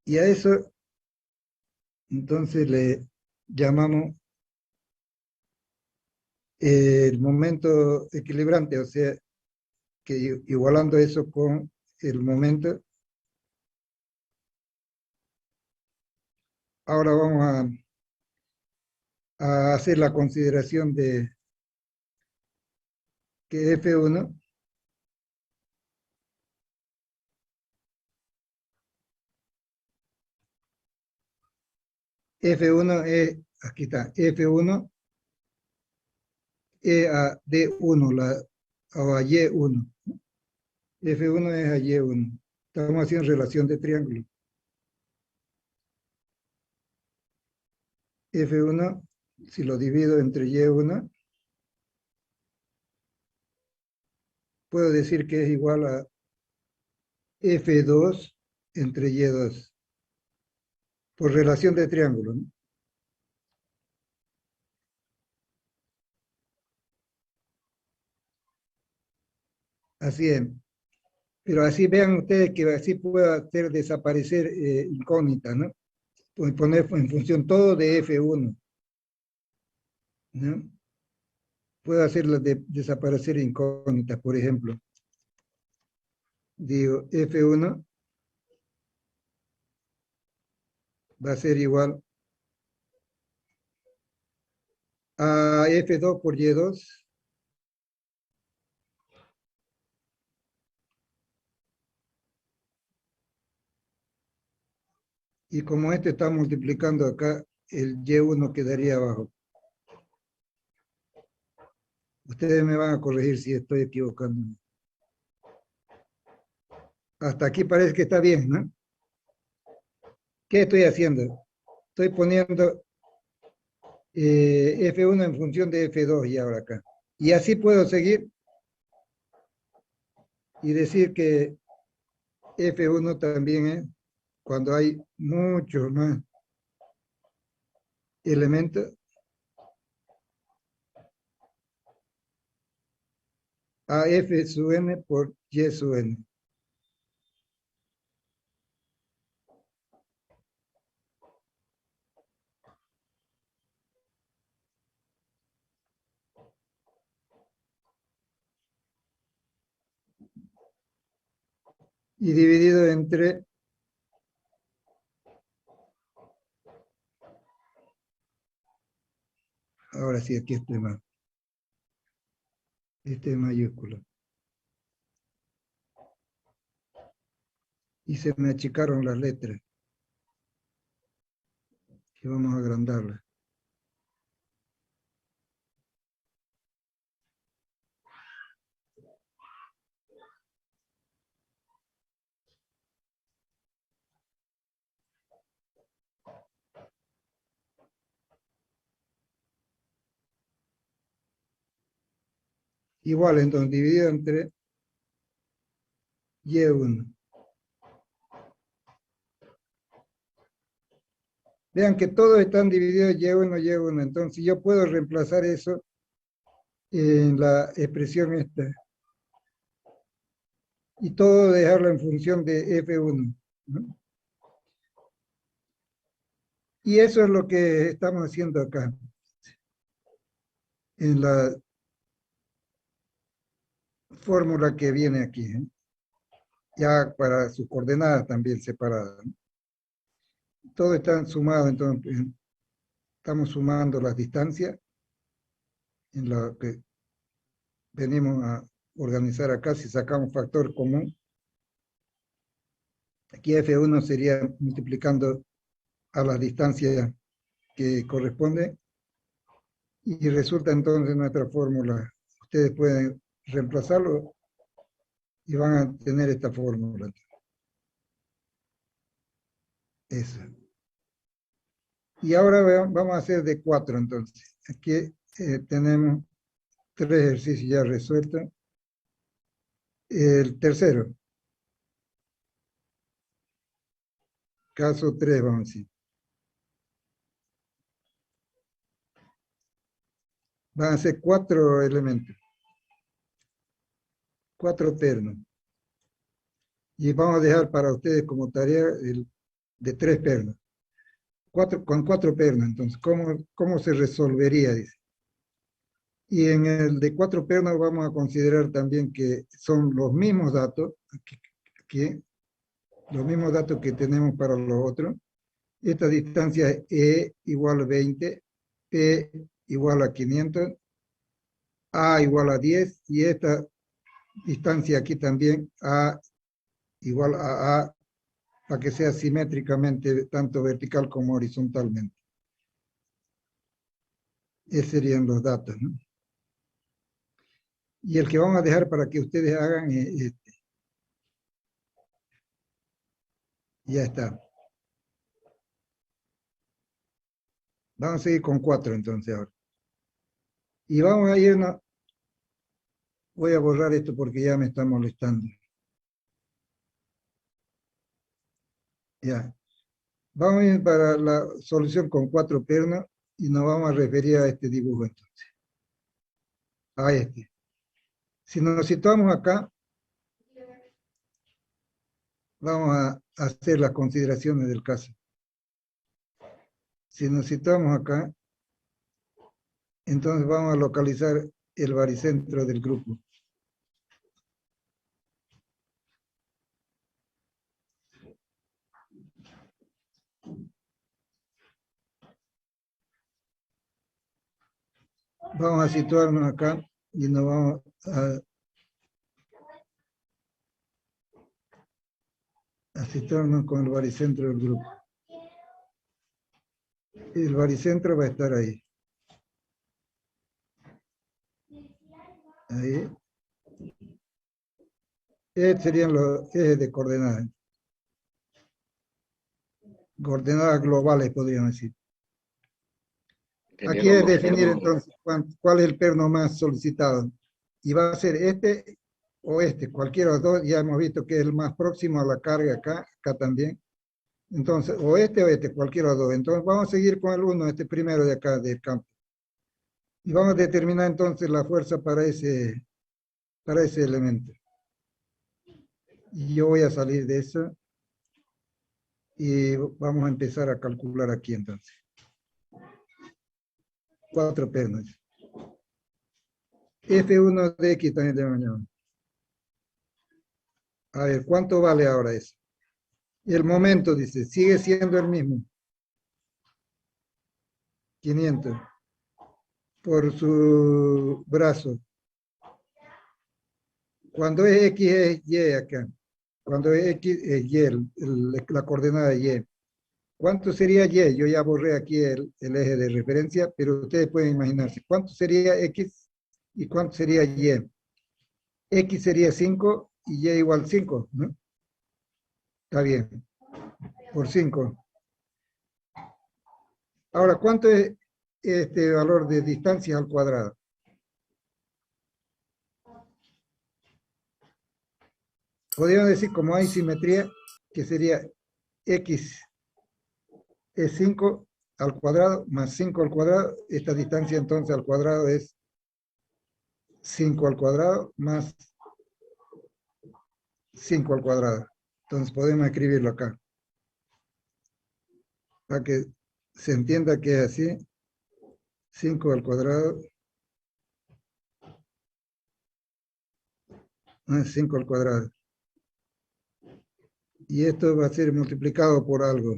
Y a eso, entonces, le llamamos el momento equilibrante, o sea, que igualando eso con el momento. Ahora vamos a hacer la consideración de que F1 es, aquí está, F1 es a D1, o a Y1. F1 es a Y1. Estamos haciendo relación de triángulo. F1, si lo divido entre Y1, puedo decir que es igual a F2 entre Y2, por relación de triángulo, ¿no? Así es. Pero así vean ustedes que así puedo hacer desaparecer incógnitas, ¿no? Poner en función todo de F1, ¿no? Puedo hacerlas desaparecer incógnitas, por ejemplo. Digo, F1 va a ser igual a F2 por Y2. Y como este está multiplicando acá, el Y1 quedaría abajo. Ustedes me van a corregir si estoy equivocando. Hasta aquí parece que está bien, ¿no? ¿Qué estoy haciendo? Estoy poniendo F1 en función de F2 y ahora acá. Y así puedo seguir y decir que F1 también es cuando hay muchos más elementos. A F sub n por Y sub n. Y dividido entre ahora sí, aquí este más. Este es mayúsculo. Y se me achicaron las letras. Y vamos a agrandarlas. Igual, entonces, dividido entre Y1. Vean que todos están divididos Y1, Y1. Entonces yo puedo reemplazar eso en la expresión esta. Y todo dejarlo en función de F1, ¿no? Y eso es lo que estamos haciendo acá. En la fórmula que viene aquí, ¿eh? Ya para sus coordenadas también separadas, ¿no? Todo está sumado, entonces estamos sumando las distancias en lo que venimos a organizar acá. Si sacamos factor común, aquí F1 sería multiplicando a las distancias que corresponden y resulta entonces nuestra fórmula. Ustedes pueden reemplazarlo y van a tener esta fórmula. Esa. Y ahora vamos a hacer de 4 entonces. Aquí tenemos 3 ejercicios ya resueltos. El tercero. Caso 3, vamos a decir. Van a ser 4 elementos. 4 ternos. Y vamos a dejar para ustedes como tarea el de 3 pernos. Con 4 pernos, entonces, ¿cómo se resolvería? Dice. Y en el de 4 pernos vamos a considerar también que son los mismos datos, aquí, los mismos datos que tenemos para los otros. Esta distancia es E igual a 20, P igual a 500, A igual a 10, y esta distancia aquí también, A igual a para que sea simétricamente tanto vertical como horizontalmente. Esos serían los datos, ¿no? Y el que vamos a dejar para que ustedes hagan es este. Ya está. Vamos a seguir con 4 entonces ahora. Y vamos a irnos. Voy a borrar esto porque ya me está molestando. Ya. Vamos a ir para la solución con 4 pernos y nos vamos a referir a este dibujo entonces. A este. Si nos situamos acá, vamos a hacer las consideraciones del caso. Si nos situamos acá, entonces vamos a localizar el baricentro del grupo. Vamos a situarnos acá y nos vamos a situarnos con el baricentro del grupo. El baricentro va a estar ahí. Ahí. Estos serían los ejes de coordenadas. Coordenadas globales, podríamos decir. Ok. Aquí es definir entonces cuál es el perno más solicitado. Y va a ser este o este, cualquiera de los dos. Ya hemos visto que es el más próximo a la carga acá también. Entonces, o este, cualquiera de los dos. Entonces vamos a seguir con el 1, este primero de acá del campo. Y vamos a determinar entonces la fuerza para ese elemento. Y yo voy a salir de eso. Y vamos a empezar a calcular aquí entonces. 4 pernos. F1 de X también de mañana. A ver, ¿cuánto vale ahora eso? Y el momento, dice, sigue siendo el mismo. 500. Por su brazo. Cuando es X es Y acá. Cuando es X es Y, la coordenada de Y. ¿Cuánto sería Y? Yo ya borré aquí el eje de referencia, pero ustedes pueden imaginarse. ¿Cuánto sería X y cuánto sería Y? X sería 5 y Y igual 5, ¿no? Está bien. Por 5. Ahora, ¿cuánto es este valor de distancia al cuadrado? Podríamos decir, como hay simetría, que sería X es 5 al cuadrado más 5 al cuadrado. Esta distancia entonces al cuadrado es 5 al cuadrado más 5 al cuadrado. Entonces podemos escribirlo acá. Para que se entienda que es así. 5 al cuadrado más 5 al cuadrado. Y esto va a ser multiplicado por algo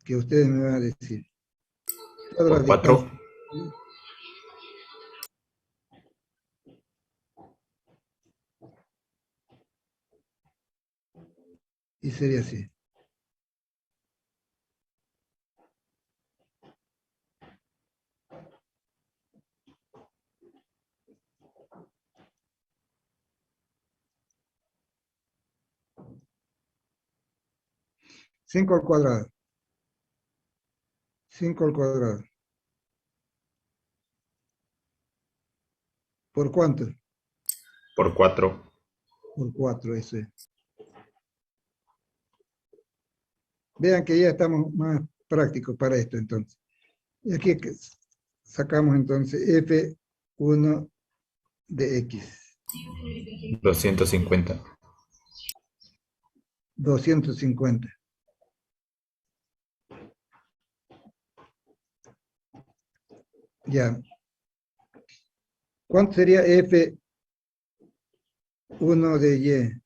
que ustedes me van a decir. Por 4. Y sería así. Cinco al cuadrado. 5 al cuadrado. ¿Por cuánto? Por 4. Por 4, eso es. Vean que ya estamos más prácticos para esto entonces. Y aquí sacamos entonces F1 de X. 250. 250. Ya. ¿Cuánto sería F1 de Y?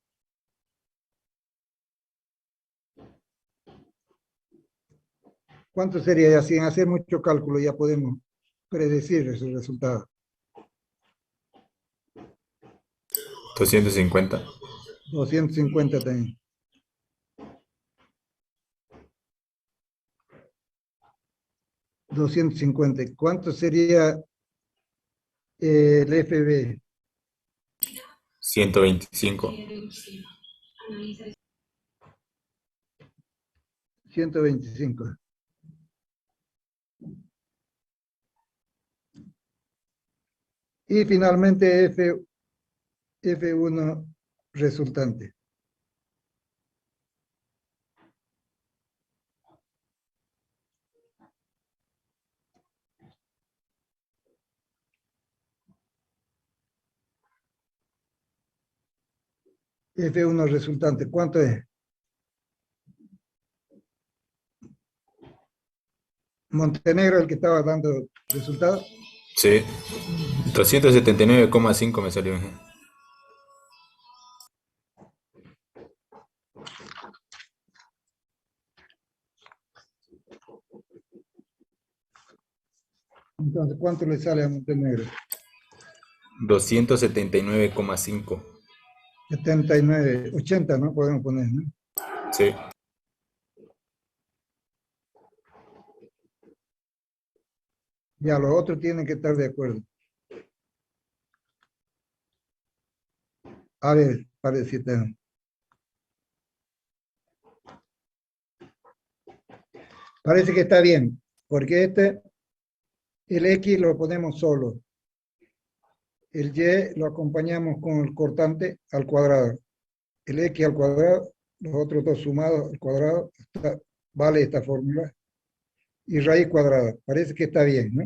¿Cuánto sería? Ya sin hacer mucho cálculo ya podemos predecir ese resultado. 250. 250 también. $250. ¿Cuánto sería el FB? 125. 125. Y finalmente F1 resultante. F1 resultante, ¿cuánto es? Montenegro, el que estaba dando resultado. Sí. 279,5 me salió. Entonces, ¿cuánto le sale a Montenegro? 279,5. 79, 80, ¿no? Podemos poner, ¿no? Sí. Ya, los otros tienen que estar de acuerdo. A ver, parece que parece que está bien, porque este El X lo ponemos solo. El Y lo acompañamos con el cortante al cuadrado. El X al cuadrado, los otros dos sumados al cuadrado, vale esta fórmula. Y raíz cuadrada. Parece que está bien, ¿no?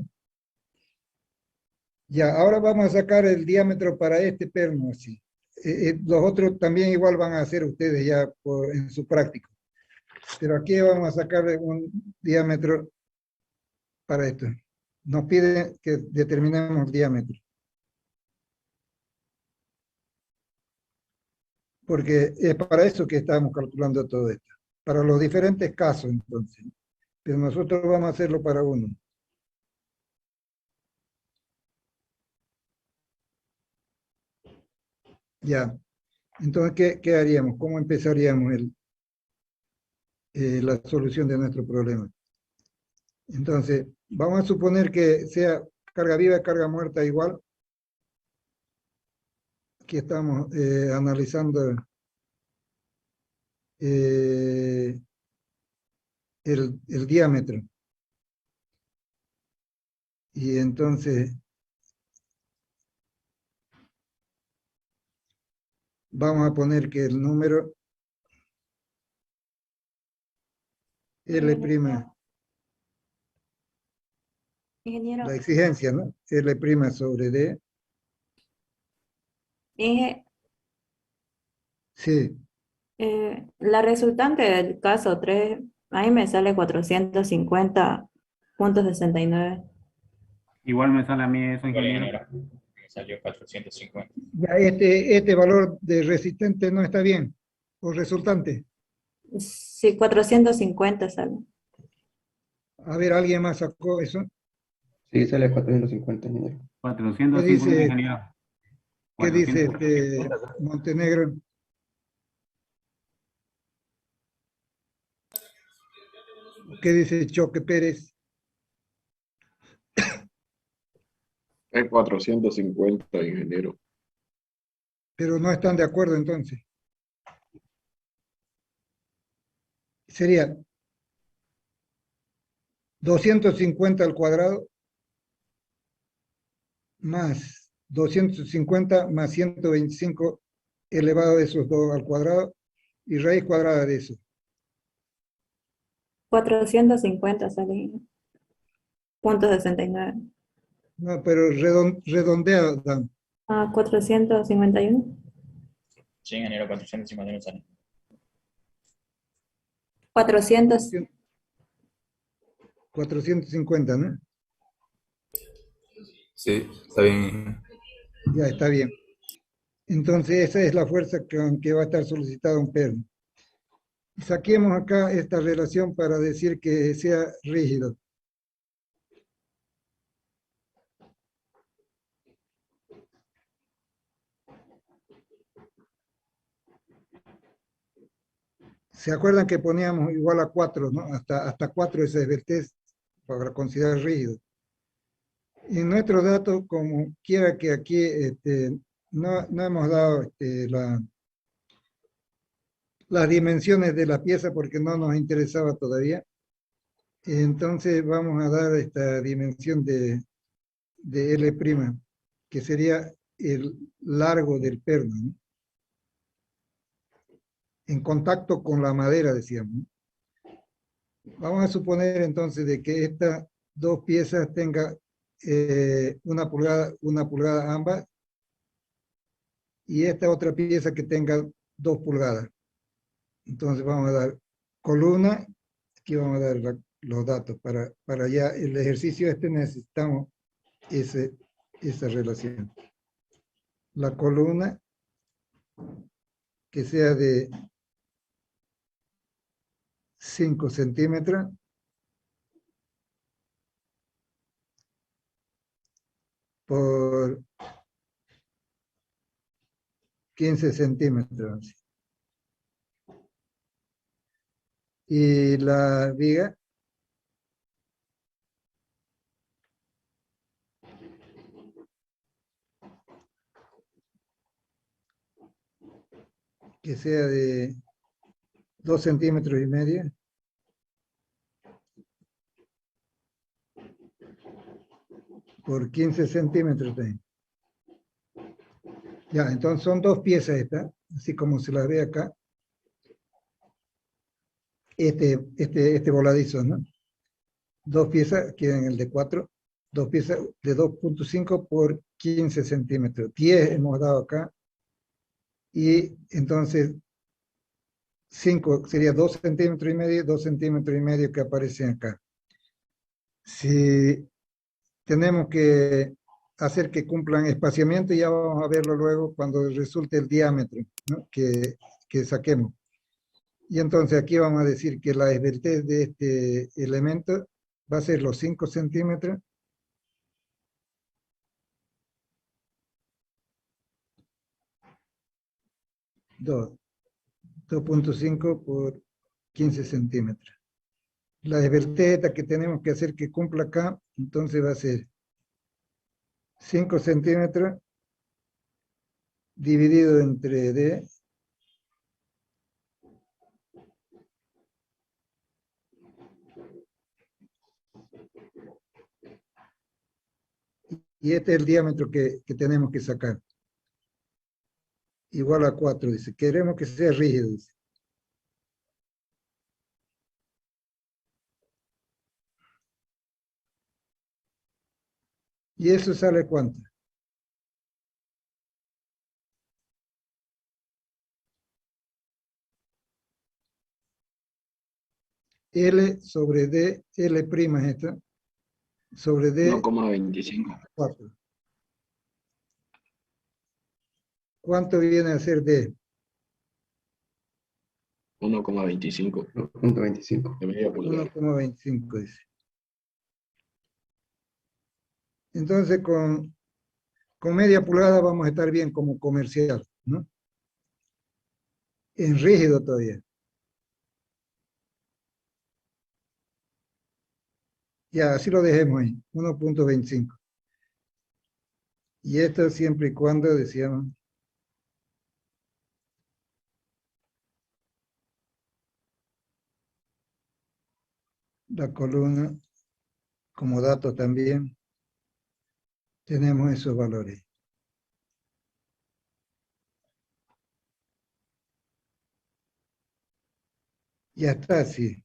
Ya, ahora vamos a sacar el diámetro para este perno, así. Los otros también igual van a hacer ustedes ya en su práctica. Pero aquí vamos a sacar un diámetro para esto. Nos pide que determinemos el diámetro. Porque es para eso que estamos calculando todo esto. Para los diferentes casos, entonces. Pero nosotros vamos a hacerlo para uno. Ya. Entonces, ¿qué haríamos? ¿Cómo empezaríamos la solución de nuestro problema? Entonces, vamos a suponer que sea carga viva y carga muerta igual. Aquí estamos analizando el diámetro. Y entonces vamos a poner que el número L', Ingeniero, la exigencia, ¿no? L' sobre D. Sí, la resultante del caso 3, ahí me sale 450.69. Igual me sale a mí eso, Igual, ingeniero. ingeniero. Me salió 450. ya este valor de resistente no está bien, o resultante. Sí, 450 sale. A ver, ¿alguien más sacó eso? Sí, sale 450, ingeniero. 450, ¿Qué dice? ingeniero. ¿Qué dice 450. Montenegro? ¿Qué dice Choque Pérez? Es 450, ingeniero. Pero no están de acuerdo entonces. Sería 250 al cuadrado más 250 más 125 elevado de esos dos al cuadrado y raíz cuadrada de eso. 450 sale. .69. No, pero redondea, Dan. 451. Sí, ingeniero, 451 sale. 400. 450, ¿no? Sí, está bien. Ya está bien. Entonces esa es la fuerza que va a estar solicitada un perno. Saquemos acá esta relación para decir que sea rígido. ¿Se acuerdan que poníamos igual a 4, ¿no? Hasta 4 ese es el test para considerar rígido. En nuestro dato, como quiera que aquí no hemos dado las dimensiones de la pieza porque no nos interesaba todavía. Entonces vamos a dar esta dimensión de L', que sería el largo del perno, ¿no? En contacto con la madera, decíamos, ¿no? Vamos a suponer entonces de que estas dos piezas tengan una pulgada ambas, y esta otra pieza que tenga 2 pulgadas. Entonces vamos a dar columna, aquí vamos a dar los datos. Para ya el ejercicio necesitamos esa relación. La columna que sea de 5 centímetros por 15 centímetros. Y la viga que sea de 2 centímetros y medio por 15 centímetros también. Ya, entonces son dos piezas estas, así como se las ve acá. Este voladizo, ¿no? Dos piezas, quedan el de 4, dos piezas de 2.5 por 15 centímetros. 10 hemos dado acá. Y entonces 5 sería 2 centímetros y medio, 2 centímetros y medio que aparecen acá. Si tenemos que hacer que cumplan espaciamiento, ya vamos a verlo luego cuando resulte el diámetro, ¿no? que saquemos. Y entonces aquí vamos a decir que la esbeltez de este elemento va a ser los 5 centímetros. Dos. 2.5 por 15 centímetros. La esbeltez que tenemos que hacer que cumpla acá, entonces va a ser 5 centímetros dividido entre D. Y este es el diámetro que tenemos que sacar. Igual a 4, dice. Queremos que sea rígido, dice. ¿Y eso sale cuánto? L sobre D, L' es esta, sobre D, 1,25. 4. ¿Cuánto viene a ser D? 1,25 1.25. de media pulgada. 1,25 dice. Entonces con media pulgada vamos a estar bien como comercial, ¿no? En rígido todavía. Ya, así lo dejemos ahí, 1.25. Y esto siempre y cuando, decíamos, la columna, como dato también, tenemos esos valores. Ya está, sí.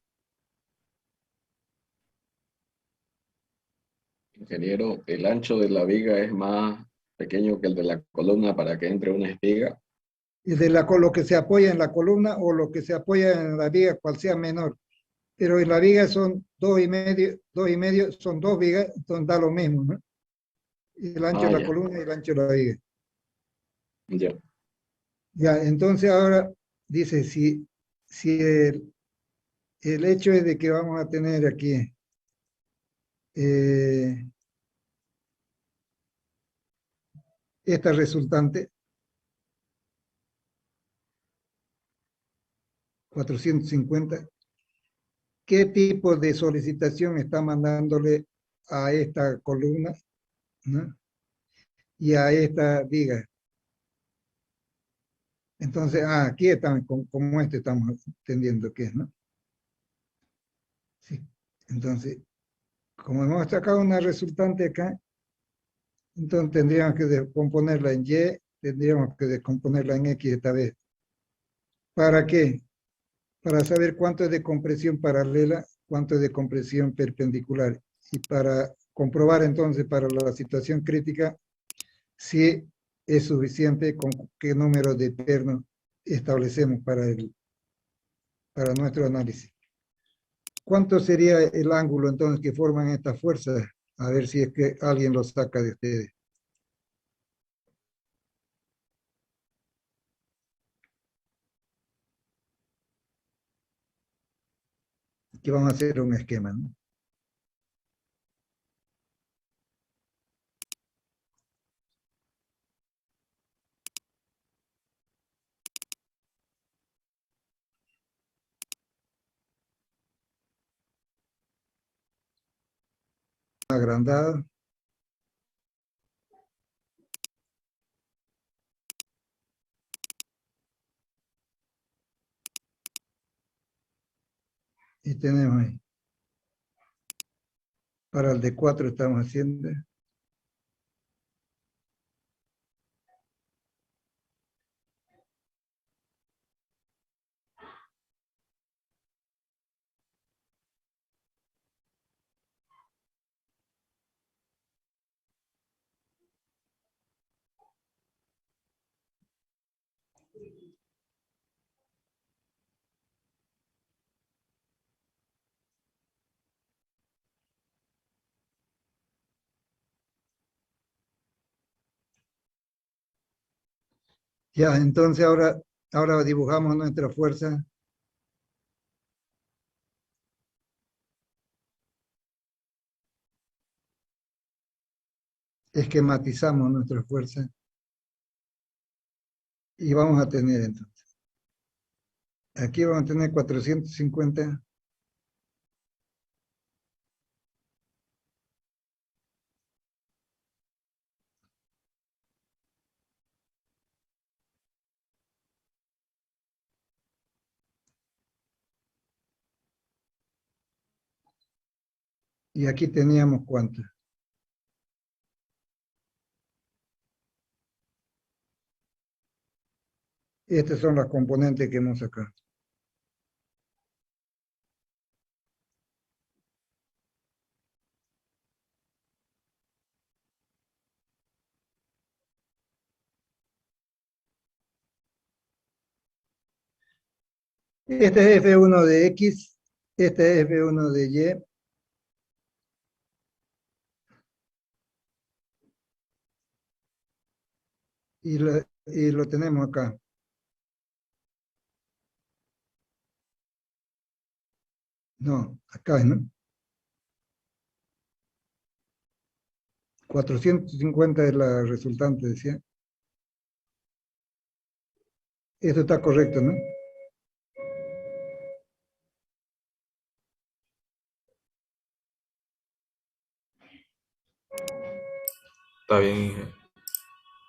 Ingeniero, el ancho de la viga es más pequeño que el de la columna para que entre una espiga. Y de lo que se apoya en la columna o lo que se apoya en la viga, cual sea menor. Pero en la viga son 2,5 son 2 vigas, entonces da lo mismo, ¿no? Y el ancho de la Ya. columna y el ancho de la viga. Ya. Ya, entonces ahora dice, si el hecho es de que vamos a tener aquí esta resultante, 450, ¿qué tipo de solicitación está mandándole a esta columna, ¿no? Y a esta viga? Entonces, aquí están, como este estamos entendiendo que es, ¿no? Sí. Entonces, como hemos sacado una resultante acá, entonces tendríamos que descomponerla en Y, tendríamos que descomponerla en X esta vez. ¿Para qué? Para saber cuánto es de compresión paralela, cuánto es de compresión perpendicular. Y para comprobar entonces para la situación crítica si es suficiente, con qué número de pernos establecemos para nuestro análisis. ¿Cuánto sería el ángulo entonces que forman estas fuerzas? A ver si es que alguien lo saca de ustedes. Que vamos a hacer un esquema, ¿no? Agrandado. Y tenemos ahí. Para el de 4 estamos haciendo Ya, entonces ahora dibujamos nuestra fuerza. Esquematizamos nuestra fuerza. Y vamos a tener entonces. Aquí vamos a tener 450. Y aquí teníamos ¿cuánto? Estas son las componentes que hemos sacado. Este es F1 de X, este es F1 de Y. Y lo tenemos acá. No, acá, ¿no? 450 es la resultante, decía. Esto está correcto, ¿no? Está bien, Inge.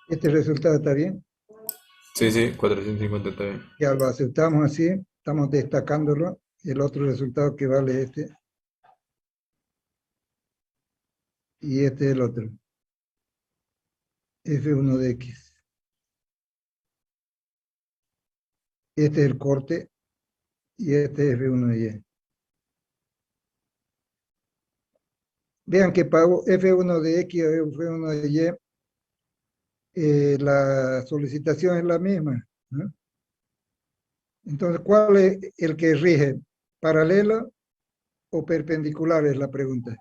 Este resultado está bien. Sí, sí, 450 está bien. Ya lo aceptamos así, estamos destacándolo. El otro resultado que vale este. Y este es el otro. F1 de X. Este es el corte y este es F1 de Y. Vean que pago F1 de X o F1 de Y, la solicitación es la misma, ¿no? Entonces, ¿cuál es el que rige? ¿Paralelo o perpendicular? Es la pregunta.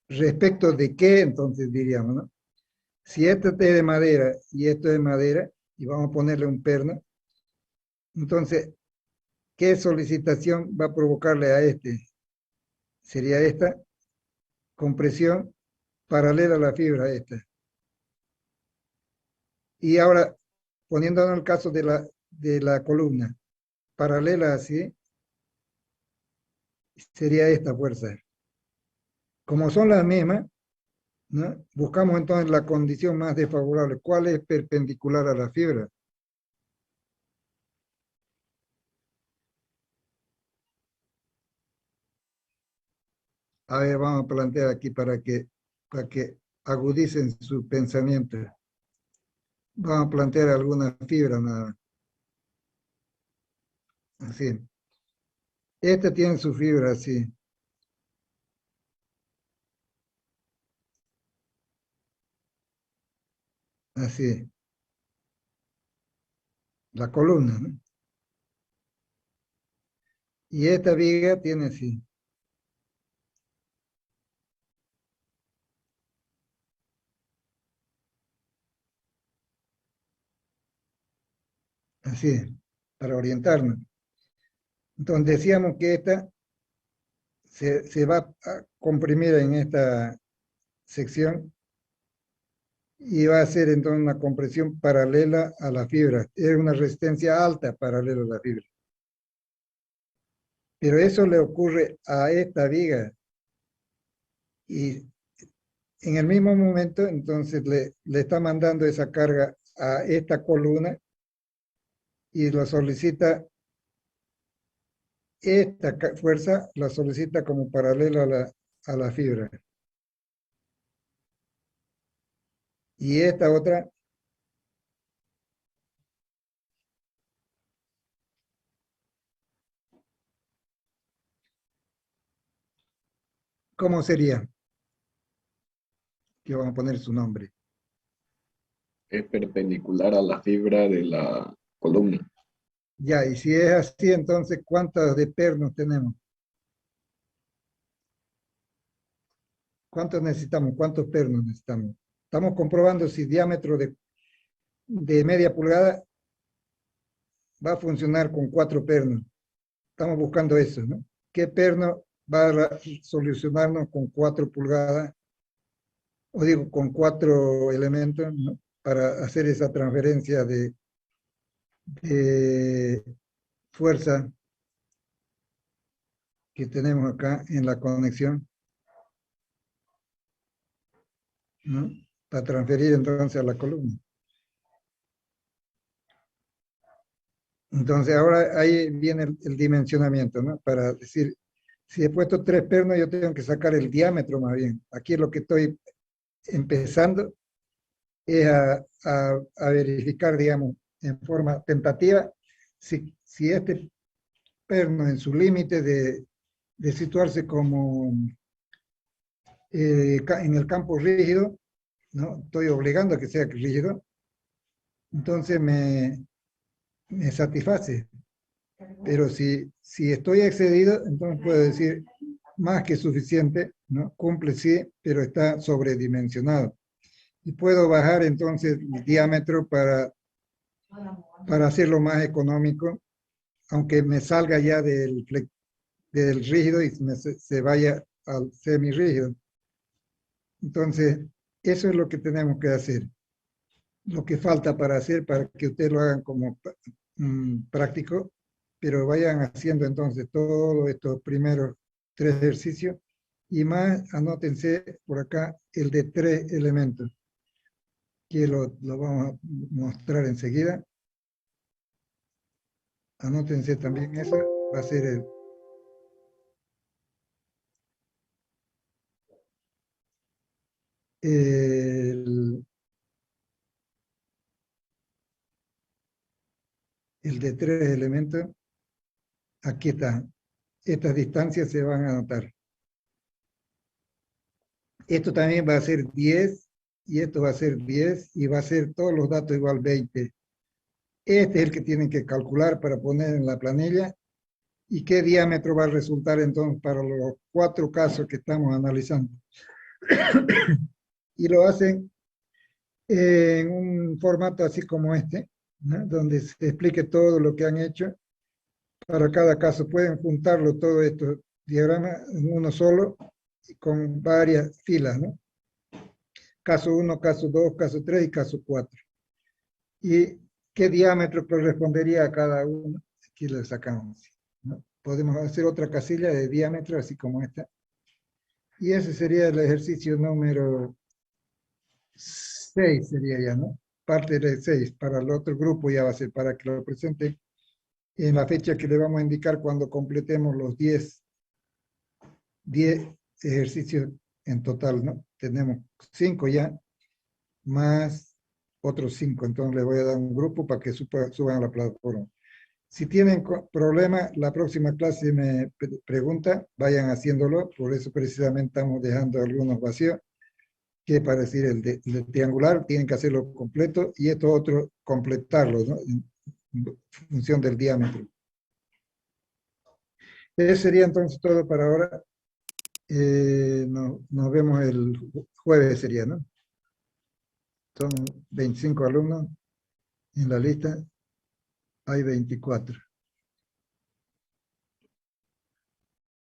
¿Respecto de qué? Entonces diríamos, ¿no? Si esto es de madera y esto es de madera, y vamos a ponerle un perno, entonces, ¿qué solicitación va a provocarle a este? Sería esta, compresión paralela a la fibra esta. Y ahora, poniéndonos el caso de la columna, paralela así, sería esta fuerza. Como son las mismas, ¿no? Buscamos entonces la condición más desfavorable. ¿Cuál es perpendicular a la fibra? A ver, vamos a plantear aquí para que agudicen su pensamiento. Vamos a plantear alguna fibra nada. Así. Esta tiene su fibra así. Así. La columna, ¿no? Y esta viga tiene así. Así, para orientarnos. Entonces decíamos que esta se va a comprimir en esta sección y va a ser entonces una compresión paralela a la fibra. Es una resistencia alta paralela a la fibra. Pero eso le ocurre a esta viga y en el mismo momento entonces le está mandando esa carga a esta columna y lo solicita, esta fuerza la solicita como paralela a la fibra. Y esta otra, ¿cómo sería? Que vamos a poner su nombre. es perpendicular a la fibra de la columna. Ya, y si es así, entonces, ¿cuántos de pernos tenemos? ¿Cuántos necesitamos? ¿Cuántos pernos necesitamos? Estamos comprobando si diámetro de media pulgada va a funcionar con 4 pernos. Estamos buscando eso, ¿no? ¿Qué perno va a solucionarnos con 4 pulgadas? O digo, con 4 elementos, ¿no? Para hacer esa transferencia de fuerza que tenemos acá en la conexión, ¿no? Para transferir entonces a la columna. Entonces ahora ahí viene el dimensionamiento, ¿no? Para decir, si he puesto 3 pernos, yo tengo que sacar el diámetro más bien. Aquí lo que estoy empezando es a verificar, digamos, en forma tentativa, si este perno en su límite de situarse como en el campo rígido, ¿no? Estoy obligando a que sea rígido, entonces me satisface. Pero si estoy excedido, entonces puedo decir más que suficiente, ¿no? Cumple sí, pero está sobredimensionado. Y puedo bajar entonces el diámetro para hacerlo más económico, aunque me salga ya del rígido y se vaya al semirrígido. Entonces, eso es lo que tenemos que hacer. Lo que falta para hacer, para que ustedes lo hagan como práctico, pero vayan haciendo entonces todos estos primeros 3 ejercicios y más, anótense por acá el de 3 elementos, que lo vamos a mostrar enseguida. Anótense también eso, va a ser el de 3 elementos. Aquí está. Estas distancias se van a anotar. Esto también va a ser 10 y esto va a ser 10 y va a ser todos los datos igual 20. Este es el que tienen que calcular para poner en la planilla. ¿Y qué diámetro va a resultar entonces para los 4 casos que estamos analizando? Y lo hacen en un formato así como este, ¿no? Donde se explique todo lo que han hecho para cada caso. Pueden juntarlo todos estos diagramas en uno solo con varias filas, ¿no? Caso 1, caso 2, caso 3 y caso 4. ¿Y qué diámetro correspondería a cada uno? Aquí lo sacamos, ¿no? Podemos hacer otra casilla de diámetro, así como esta. Y ese sería el ejercicio número 6, sería ya, ¿no? Parte de 6. Para el otro grupo ya va a ser para que lo presente en la fecha que le vamos a indicar cuando completemos los 10 ejercicios en total, ¿no? Tenemos 5 ya, más otros 5. Entonces le voy a dar un grupo para que suban a la plataforma. Si tienen problemas, la próxima clase me pregunta, vayan haciéndolo. Por eso precisamente estamos dejando algunos vacíos, que para decir el triangular tienen que hacerlo completo y estos otros completarlo, ¿no? En función del diámetro. Eso sería entonces todo para ahora. Nos vemos el jueves sería, ¿no? Son 25 alumnos en la lista, hay 24.